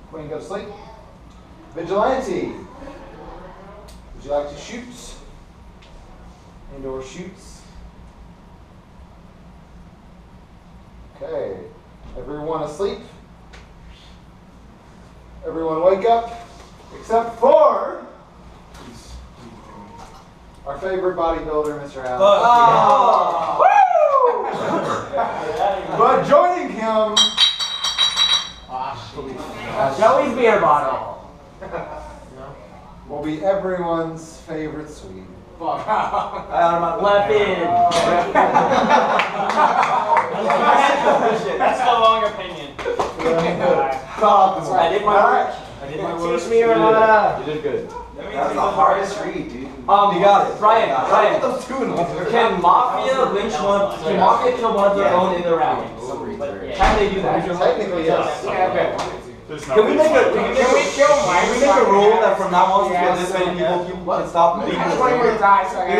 Queen, go to sleep. Vigilante, would you like to shoot? Indoor shoots. Okay. Everyone asleep? Everyone wake up? Except for our favorite bodybuilder, Mr. Allen. But joining him, Joey's beer bottle. will be everyone's favorite Swede. Left in. That's the long opinion. I did my work. Teach me, Ramona. You did good. That's the hardest read, dude. You got it. Brian, Get those two in order. can Mafia lynch one? Can Mafia kill one of their own in the round? Can they do that? Technically, yes. Okay. Can we make a rule that from now on, since we have this many people can stop leaving the room? Because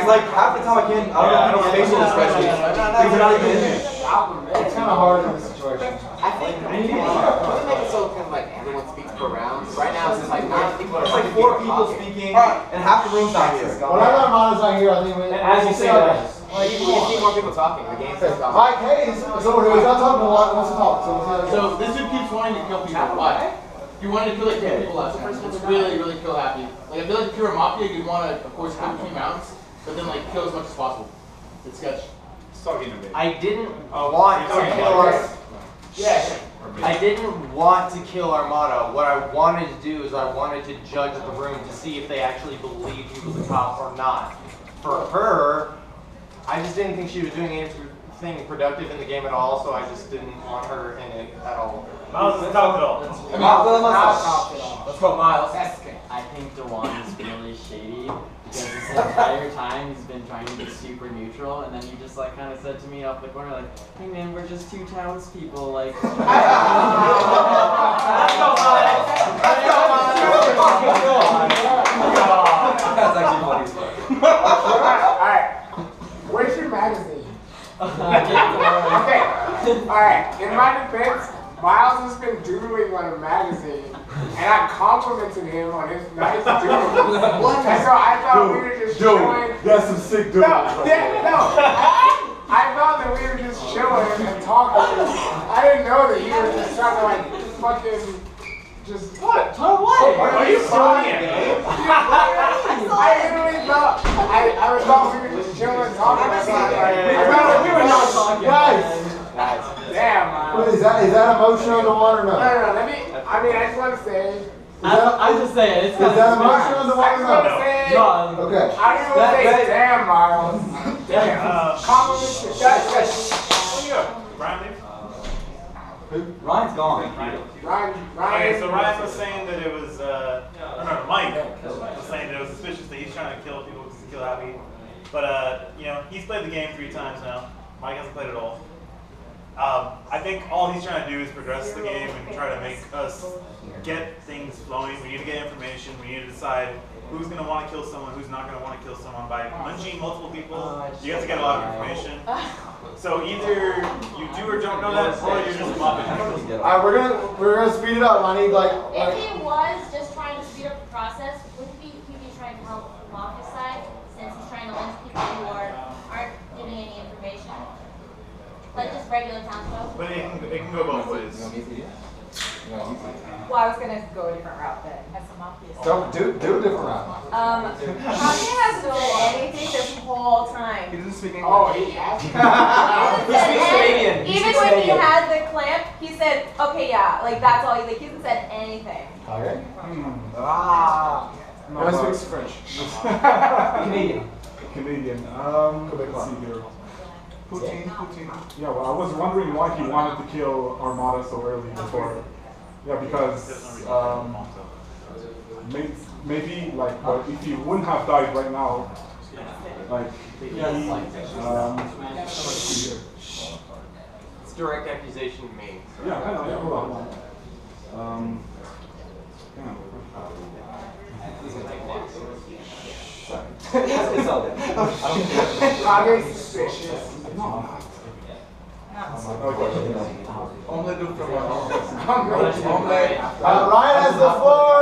like half the time I can't, I don't know facial expressions. Because they're not even in there. It's kind of hard in this situation. I think we make it so kind of like everyone speaks per round. Right now it's just like 9 people. It's like 4 people speaking, and half the room's not here. When I got Mana's not here, I think we. As you say that. Well, you need more people talking. The game's just gone. Mike Hayes, someone who is not talking a lot, wants to talk. So this dude keeps wanting to kill people. Why? He wanted to kill like 10 people last time. It's really, really kill happy. Like I feel like if you're a Mafia, you'd want to, of course, kill between rounds, but then like kill as much as possible. It's sketch. Stop getting a bit. I didn't want to kill us. Yeah. I didn't want to kill Armada. What I wanted to do is I wanted to judge the room to see if they actually believed he was a cop or not. For her, I just didn't think she was doing anything productive in the game at all, so I just didn't want her in it at all. Miles is top it all. Let's go, Miles. I think Dewan is really shady because this entire time he's been trying to be super neutral, and then he just like kind of said to me off the corner like, "Hey man, we're just two townspeople." Like, let's go, Miles. That's actually funny as fuck. Alright. Where's your magazine? Okay. Alright. In my defense, Miles has been doodling on a magazine, and I complimented him on his nice doodle. And so I thought we were just chilling. That's some sick doodle. I thought that we were just chilling and talking. I didn't know that you were just trying to like fucking just what? Are you selling it? I literally thought I thought we were just chilling and talking. I thought we were not talking. Guys. Damn, man. Is that a motion on the one or no? No. Let me. I mean, I just want to say. I'm just saying. Is that a motion on the one or no? Okay. I just want to say, damn, Miles. Damn. Compliment to Ryan's gone. Ryan. Okay, so Ryan was saying that it was, Mike was saying that it was suspicious that he's trying to kill people because to kill Abby. But, he's played the game 3 times now. Mike hasn't played it all. I think all he's trying to do is progress the game and try to make us get things flowing. We need to get information. We need to decide who's going to want to kill someone, who's not going to want to kill someone. By lynching multiple people, you have to get a lot of information. So either you do or don't know that, or you're just mobbing. Alright, we're gonna speed it up. I need like. If he was just trying to speed up the process, wouldn't he be trying to help the Mafia side since he's trying to lynch people who aren't giving any information? Like just regular townsfolk? But it can go both ways. Well, I was gonna go a different route then. Have some Mafia. Do a different route. Kanye hasn't said anything this whole time. He doesn't speak English. Oh, he has. He speaks Canadian. Even when he had the clamp, he said, "Okay, yeah," like that's all. Like he hasn't said anything. Okay. No, I speak French. Canadian. Let's see here. Poutine. Yeah, well, I was wondering why he wanted to kill Armada so early before. Yeah, because maybe like if he wouldn't have died right now, like let's see here. It's direct accusation to me. Yeah, I know. Yeah, hold on. This is gonna take long. It's all good. Kage's suspicious. No. Ryan has the floor.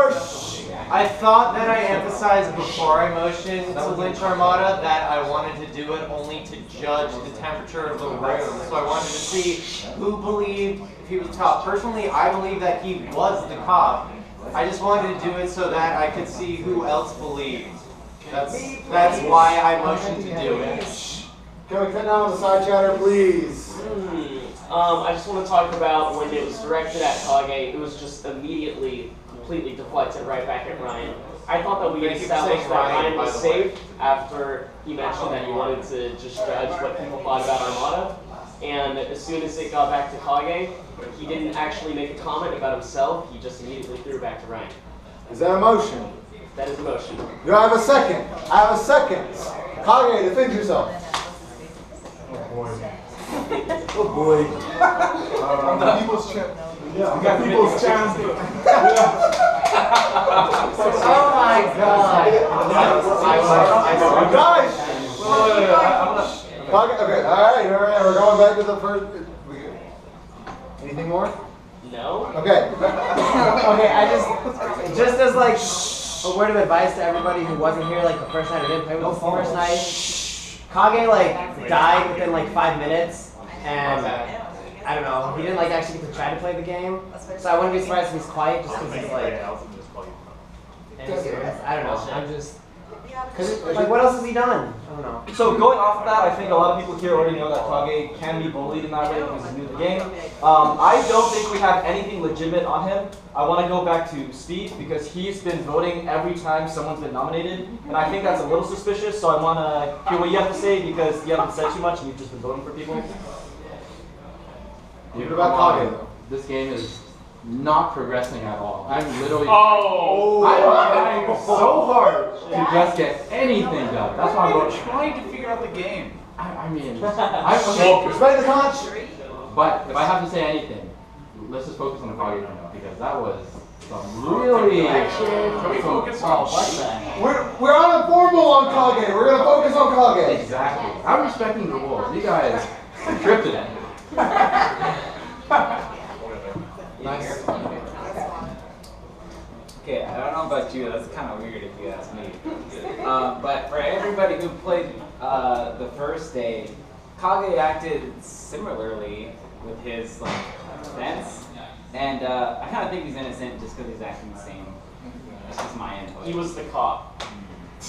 I thought that I emphasized before I motioned to lynch Armada that I wanted to do it only to judge the temperature of the room. So I wanted to see who believed if he was the cop. Personally, I believe that he was the cop. I just wanted to do it so that I could see who else believed. That's why I motioned to do it. Can we cut down on the side chatter, please? I just want to talk about when it was directed at Kage, it was just immediately, completely deflected right back at Ryan. I thought that we established that Ryan was safe after he mentioned that he wanted to just judge what people thought about Armada. And as soon as it got back to Kage, he didn't actually make a comment about himself, he just immediately threw it back to Ryan. Is that a motion? That is a motion. Do I have a second? I have a second. Kage, defend yourself. Oh boy. People's chance. Yeah, we got people's chance. Oh my god. Guys! Okay, alright, we're going back to the first. Anything more? No. Okay. Okay, I just as like a word of advice to everybody who wasn't here like the first night I didn't play with us the first night. Kage like died within like 5 minutes, and I don't know, he didn't like actually get to try to play the game. So I wouldn't be surprised if he's quiet just because he's like. I don't know. I'm just. Like, what else has he done? I don't know. So going off of that, I think a lot of people here already know that Kage can be bullied in that way because he's new to the game. I don't think we have anything legitimate on him. I want to go back to Steve because he's been voting every time someone's been nominated, and I think that's a little suspicious, so I want to hear what you have to say because you haven't said too much and you've just been voting for people. What about Kage? This game is not progressing at all. I'm literally I'm trying so hard to just get anything done. That's why I'm voting. trying to figure out the game. I mean, I'm respect the conch. But if I have to say anything, let's just focus on the Kage right now because that was some really. Can we focus on We're on a formal on Kage. We're gonna focus on Kage. Exactly. I'm respecting the rules. You guys encrypted it. Nice. Okay, I don't know about you, that's kind of weird if you ask me. But for everybody who played the first day, Kage acted similarly with his defense, and I kind of think he's innocent just because he's acting the same. That's just my input. He was the cop.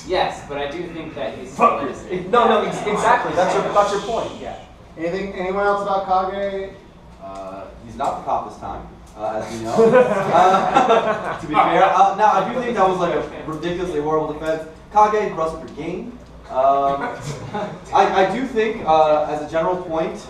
Yes, but I do think that he's still innocent. No, exactly. That's your point. Yeah. Anyone else about Kage? He's not the cop this time, as we know. To be fair, now I do think that was like a ridiculously horrible defense. Kage rustled your game. I do think, as a general point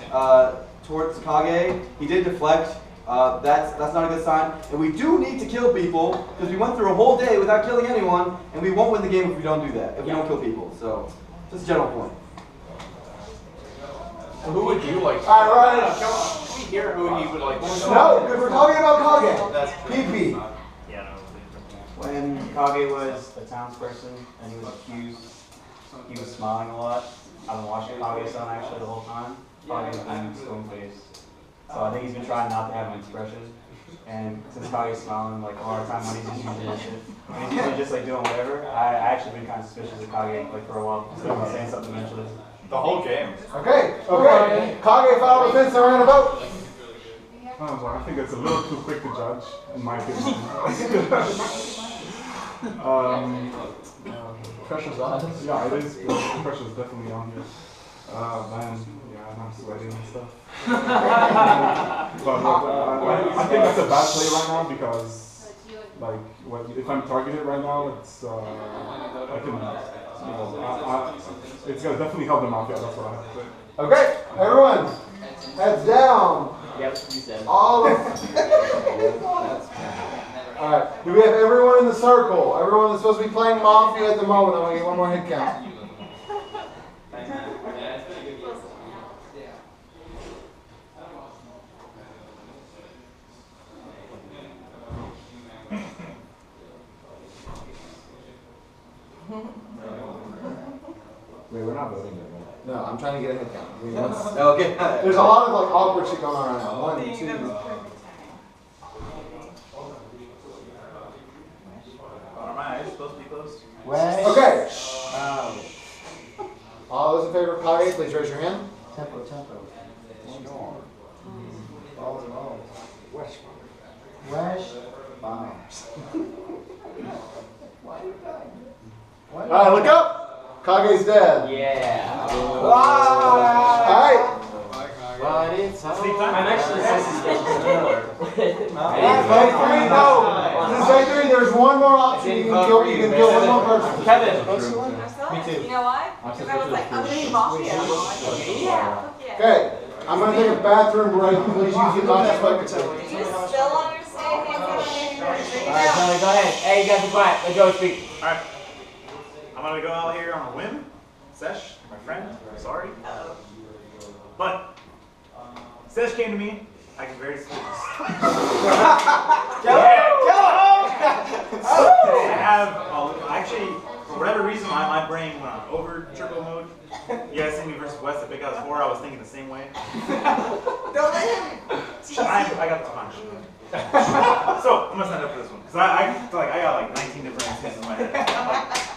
towards Kage, he did deflect. That's not a good sign. And we do need to kill people because we went through a whole day without killing anyone, and we won't win the game if we don't do that. If we don't kill people. So, just a general point. Who would you like? All right. Can we hear who he would like? No, because we're talking about Kage. PP. When Kage was a townsperson and he was accused, he was smiling a lot. I've been watching Kage-san actually the whole time. Kage has been stone faced. So I think he's been trying not to have an expression. And since Kage's smiling like a lot of time when he's usually just like doing whatever, I actually been kind of suspicious of Kage like for a while. So I'm saying something eventually. The whole game. Okay. Kage filed a defense and ran a vote. I think it's a little too quick to judge, in my opinion. Pressure's on. Yeah, it is. The pressure's definitely on here. Man, yeah, and I'm sweating and stuff. But I think that's a bad play right now because, like, if I'm targeted right now, it's I can, it's gonna definitely help the Mafia. That's what I have to say. Okay, everyone, heads down. Yep, you said. All of. All right. Do we have everyone in the circle? Everyone that's supposed to be playing Mafia at the moment. I'm gonna get one more hit count. Wait, we're not voting yet, right? No, I'm trying to get a head count. Okay. There's a lot of like awkward shit going on right now. 1, 2. Are my eyes supposed to be closed? Okay. All those in favor of Kage, please raise your hand. Tempo. Wesh bombs. All right, look up. Kage's dead. Yeah. Wow. All right. But it's Sleep time. I'm actually This is victory. There's one more option. You can kill one more person. Kevin. Me too. You know why? Because I was like, I'm gonna be Mafia. Yeah. Okay. I'm gonna take a bathroom break. Please use the non-smoking Do you still understand anything? Alright, Tony, go ahead. Hey, you guys be quiet. Let Joe speak. Alright. I'm gonna go out here on a whim. Sesh, my friend, sorry. But Sesh came to me, acting very serious. I have, actually, for whatever reason, my brain went on over turbo mode. You guys see me versus West at Big House 4, I was thinking the same way. Don't let him. I got the punch. So, I'm gonna stand up for this one. Because I got like 19 different things in my head.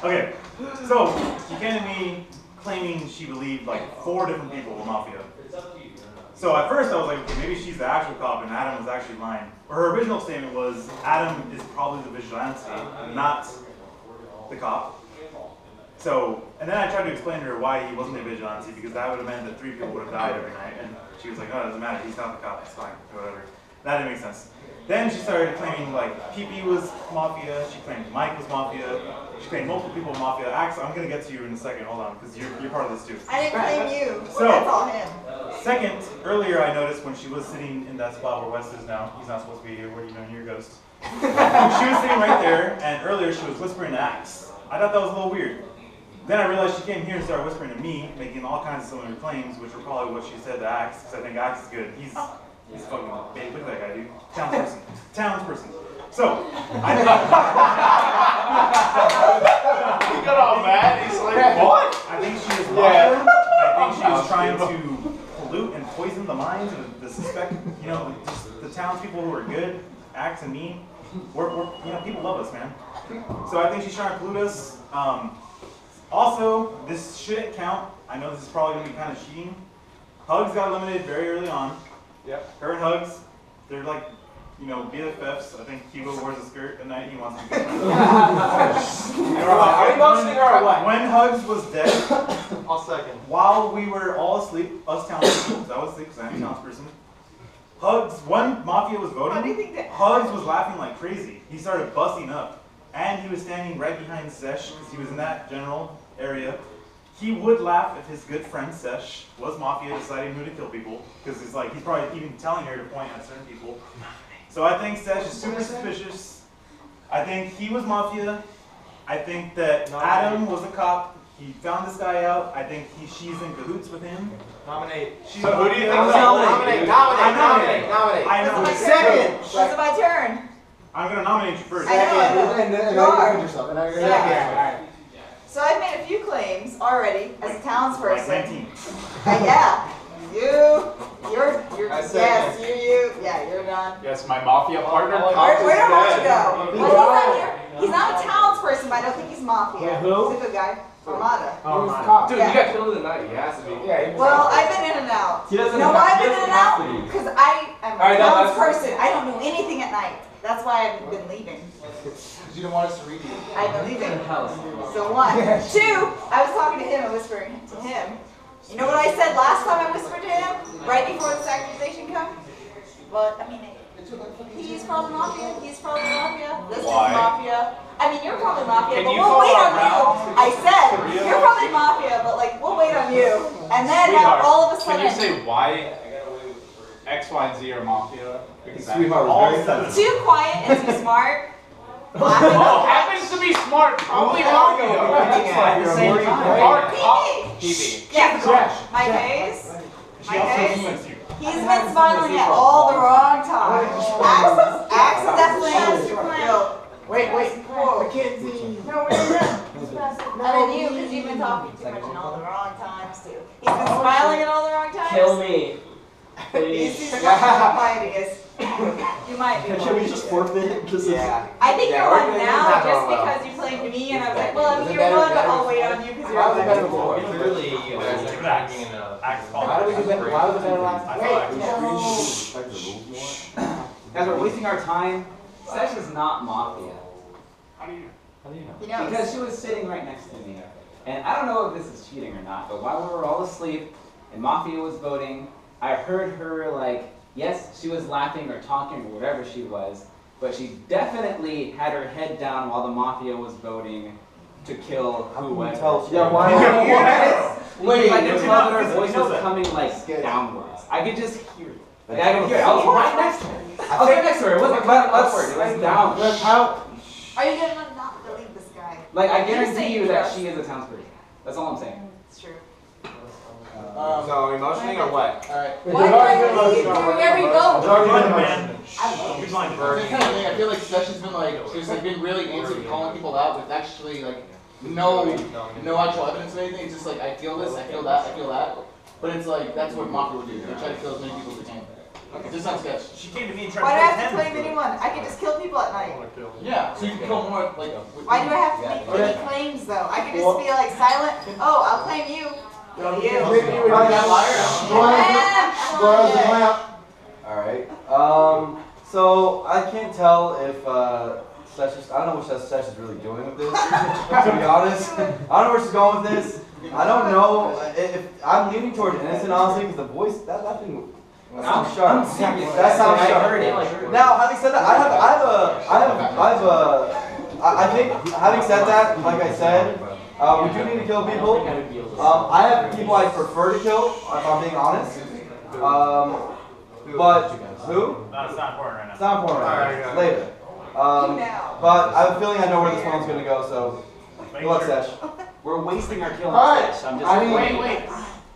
Okay, so she came to me claiming she believed like 4 different people were Mafia. So at first I was like, okay, maybe she's the actual cop and Adam was actually lying. Or her original statement was, Adam is probably the vigilante, not the cop. So, and then I tried to explain to her why he wasn't a vigilante, because that would have meant that 3 people would have died every night. And she was like, oh, it doesn't matter, he's not the cop, it's fine, or whatever. That didn't make sense. Then she started claiming like PP was Mafia, she claimed Mike was Mafia, she claimed multiple people were Mafia. Axel, I'm gonna get to you in a second, hold on, because you're part of this too. I didn't claim you. So, That's all him. Second, earlier I noticed when she was sitting in that spot where West is now, he's not supposed to be here, what are you doing, you're a ghost. She was sitting right there, and earlier she was whispering to Axe. I thought that was a little weird. Then I realized she came here and started whispering to me, making all kinds of similar claims, which were probably what she said to Axe, because I think Axe is good. He's fucking big. Look at that guy, dude. Townsperson. So, I think... He got all mad, he's like, what? I think she is Mafia. I think she is trying to pollute and poison the minds of the suspect, you know, the townspeople who are good, Axe and me. We're you know, people love us, man. So I think she's trying to pollute us. Also, this shouldn't count. I know this is probably going to be kind of cheating. Hugs got eliminated very early on. Yep. Her and Hugs, they're like, you know, BFFs. I think Hugo wears a skirt at night. He wants to be Are we motioning or what? When Hugs was dead, I'll second. while we were all asleep, us townspeople, because I was asleep because I'm a townsperson, Hugs, when Mafia was voting, Hugs was laughing like crazy. He started busting up. And he was standing right behind Sesh, because he was in that general area. He would laugh if his good friend Sesh was Mafia deciding who to kill people, because it's like he's probably even telling her to point at certain people. So I think Sesh is super suspicious. I think he was Mafia. I think that Adam was a cop. He found this guy out. I think she's in cahoots with him. Nominate. So who do you think? Nominate. Nominate. Second. Was it my turn? I'm gonna nominate you first. I know. And then you defend yourself. And Second. So I've made a few claims already as a townsperson. Like 19. Yeah. You're yes, yeah, you're done. Yes, my Mafia partner. Where do I want to go? Well, he's not a townsperson, but I don't think he's Mafia. Wait, who? He's a good guy. Armada. Dude, you got killed in the night. He has to be. Yeah, Well, I've been in and out. He doesn't No, have- I've he been in doesn't and have out to be. because I am a Alright, that's- townsperson. I don't do anything at night. That's why I've been leaving. Because you didn't want us to read you. I've been leaving. So 1. 2, I was talking to him and whispering to him. You know what I said last time I whispered to him? Right before this accusation comes? But, I mean, he's probably Mafia. He's probably Mafia. This is Mafia. I mean, you're probably Mafia, but we'll wait on you. I said, you're probably Mafia, but like, we'll wait on you. And then now all of a sudden. Can you say why X, Y, and Z are Mafia? Sweetheart was very sensitive. Too quiet and too smart. Oh, happens to be smart. Probably Mafia. At the same time. PB. Yeah, Mike Hayes. He's been smiling at all the wrong times. Axe definitely has to play. Wait, Mackenzie. No, we're not. I mean you, because you've been talking too much in all the wrong times too. He's been smiling at all the wrong times. Kill me. He's too quiet, he is. You might be. Can we just forfeit? I think you're one now just because you claimed me, and I was like, well, if you're one, but I'll wait on you because you're on better before. Clearly, you guys are acting in an act call. Why was it better last Guys, we're wasting our time. Sesh is not Mafia. How do you know? Because she was sitting right next to me. And I don't know if this is cheating or not, but while we were all asleep and Mafia was voting, I heard her like, yes, she was laughing or talking or whatever she was, but she definitely had her head down while the Mafia was voting to kill whoever. Yeah, why? Wait, like the tone of her voice was coming like downwards. I could just hear it. Like, I could hear it. I was right next to her. I was right next to her. It wasn't upward. It was down. Are you gonna not believe this guy? Like, I guarantee you that she is a townsperson. That's all I'm saying. It's true. So are we motioning or what? Alright. Why do I leave wherever you go? It's kind of thing. I feel like Session's been like, she's like been really into calling people out with actually like no actual evidence or anything. It's just like I feel this, I feel that, I feel that. But it's like that's what Mafia would do. They try to kill as many people as they can. Okay. Just sounds sketch. She came to me and tried Why do to I have to claim anyone? I can just kill people at night. Yeah, so you can kill more like. Why do I have to make any claims though? I can just be like silent. Oh, I'll claim you. Kill you. Alright. So I can't tell if Sesh is, I don't know what Sesh is really doing with this, to be honest. I don't know where she's going with this. I don't know if I'm leaning towards innocent, honestly, because the voice, that thing, that sounds sharp. That sounds sharp. Now, having said that, I think, having said that, like I said, we do need to kill people. I have people I prefer to kill, if I'm being honest. But who? No, it's not important right now. It's not important right now. Later. But I have a feeling I know where this one's gonna go. So good luck, Sesh. We're wasting our killing. All right. I'm just wait.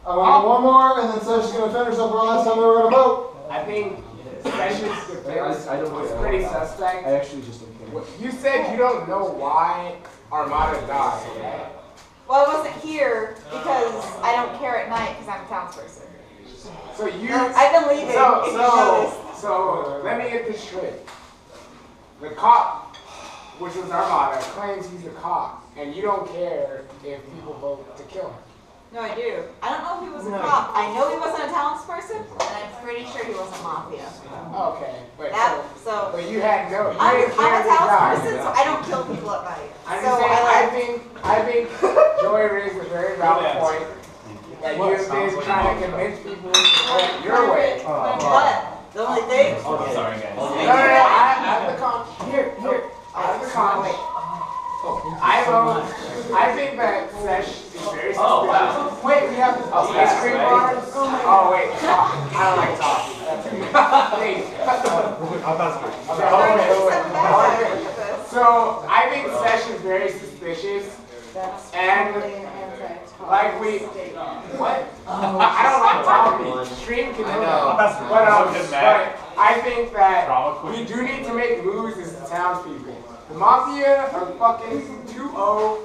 I want one more, and then Sesh is gonna finish up for the last time we were gonna vote. I think Sesh's defense was pretty suspect. I actually just don't care. You said you don't know why Armada died, right? Well, I wasn't here because I don't care at night because I'm a townsperson. So you. I've been leaving. If you noticed. So let me get this straight. The cop, which was Armada, claims he's the cop, and you don't care if people vote to kill him. No, I do. I don't know if he was a cop. I know he wasn't a townsperson, and I'm pretty sure he wasn't Mafia. Okay, but but you had no. You I'm didn't a care townsperson, so I don't kill people at night. I think Joy raised a very valid point that you've been trying to convince people to vote your way. But the only thing. Okay. Sorry, guys. No. I have the con. Here. I have the con. I think that Sesh is very suspicious. Oh, wow. Wait, we have ice cream bars? Oh, wait. I don't like toffee. Please. So, I think Sesh is very suspicious. And, like, what? I don't like toffee. Stream can do that. But I think that we do need to make moves as the townspeople. The Mafia are fucking 2-0.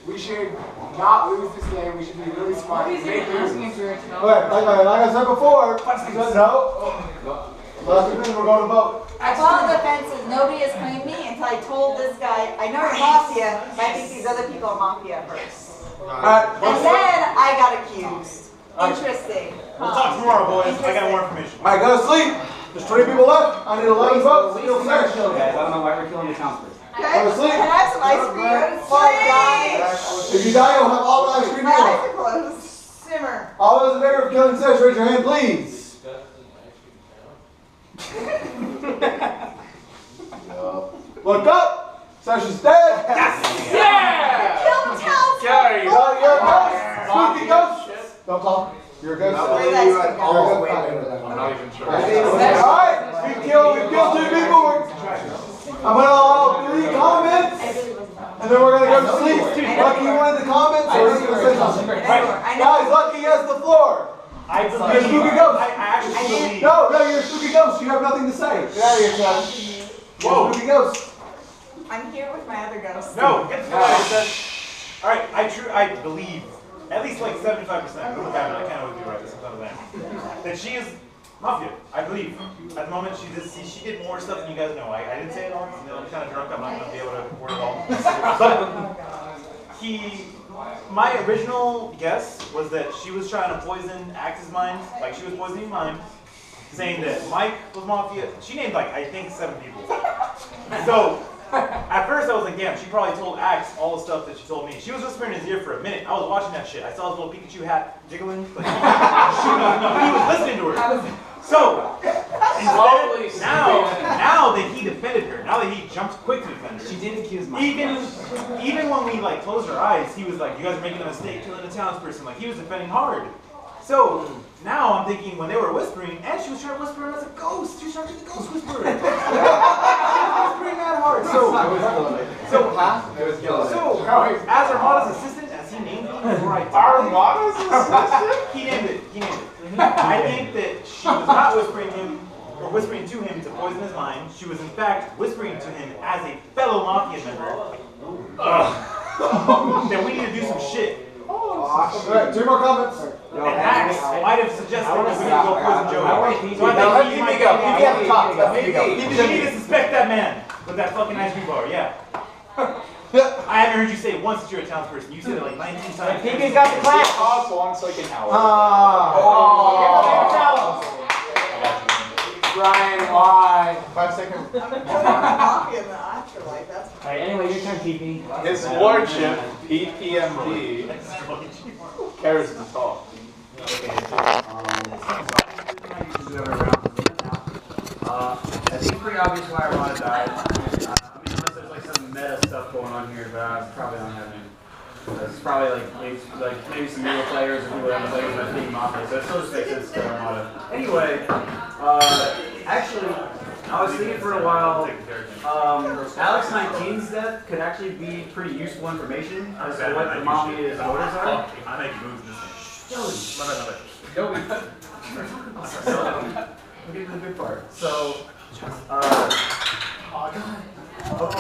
We should not lose this game. We should be really smart. Make moves. Like I said before, no. Last we're going to vote. Upon defenses, nobody has claimed me until I told this guy, I know you're Mafia, but I think these other people are Mafia first. And then I got accused. Interesting. We'll talk tomorrow, boys. I got more information. Alright, go to sleep. There's 20 people left. I need 11 votes. Kill Sesh. Guys, I don't know why we're killing the townsperson. Go to sleep. Can I have some ice cream? Guys. If you die, you'll have all the ice cream My you eyes want. are closed. Simmer. All those in favor of killing Sesh, raise your hand, please. Look up! Sesh is dead! Yes! Yeah! Kill the town! Gary! You're a ghost! Spooky ghost! Don't talk. You're a ghost. I'm not even sure. Alright! We killed 2 people. I'm gonna allow 3 comments. And then we're gonna go to sleep. Lucky wanted the comments, or he's gonna say something. Guys, Lucky has the floor. I You're a spooky ghost. I actually believe. No, you're a spooky ghost. You have nothing to say. Get out of here, Chad. Whoa. Spooky ghost. I'm here with my other ghosts. No, it's all right. I believe at least like 75%. I can't always be right. This is another land. That she is Mafia. I believe at the moment she did more stuff than you guys know. I didn't say it all. I'm kind of drunk. I'm not gonna be able to word it all. But my original guess was that she was trying to poison Axe's mind, like she was poisoning mine, saying that Mike was Mafia. She named like I think 7 people. So at first I was like, damn, she probably told Axe all the stuff that she told me. She was whispering in his ear for a minute. I was watching that shit. I saw his little Pikachu hat jiggling. Like, he was listening to her. So instead, now that he defended her, now that he jumped quick to defend her, She did accuse my even when we like closed our eyes, he was like, you guys are making a mistake killing a townsperson. Like he was defending hard. So now I'm thinking when they were whispering, and she was trying to whisper as a ghost. She was trying to be the ghost whisperer. She was whispering that hard. So as Armada's assistant, as he named me before I died, Armada's assistant? He named it. I think that she was not whispering to him to poison his mind. She was in fact whispering to him as a fellow Mafia member that we need to do some shit. Alright, 2 more comments. And Axe might have suggested that we need to go poison Joey. So I think he might go. PP at the top. You need to suspect that man with that fucking ice cream bar, yeah. I haven't heard you say it once that you're a townsperson. You said it like 19 times. PP's got the class. Pause once like an hour. Brian, why? 5 seconds. I'm joining Mafia in the afterlife. That's Alright, anyway, your turn, TP. His lordship, PPMD, cares to talk. I think it's pretty obvious why Armada died. I mean, unless there's like some meta stuff going on here, but I probably don't have any. It's probably maybe some newer players or people that haven't played with Team Mafia, so it still just makes sense to Armada. Anyway, actually, I was thinking for a while, Alex 19's death could actually be pretty useful information as to what the Mafia's motives are. I make moves this Joey. We'll get to the good part. So,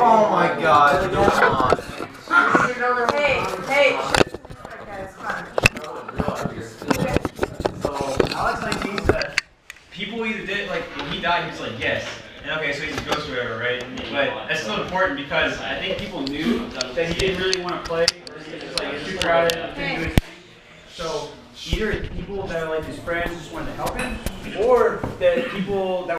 Oh my god, come on. Hey. So, Alex 19 said, people either did, like, when he died, he was like, yes. And okay, so he's a ghost or whatever, right? But that's still important because I think people knew that he didn't really want to play, or he was just like, too crowded, couldn't do his thing. So, either people that are like his friends just wanted to help him, or that people that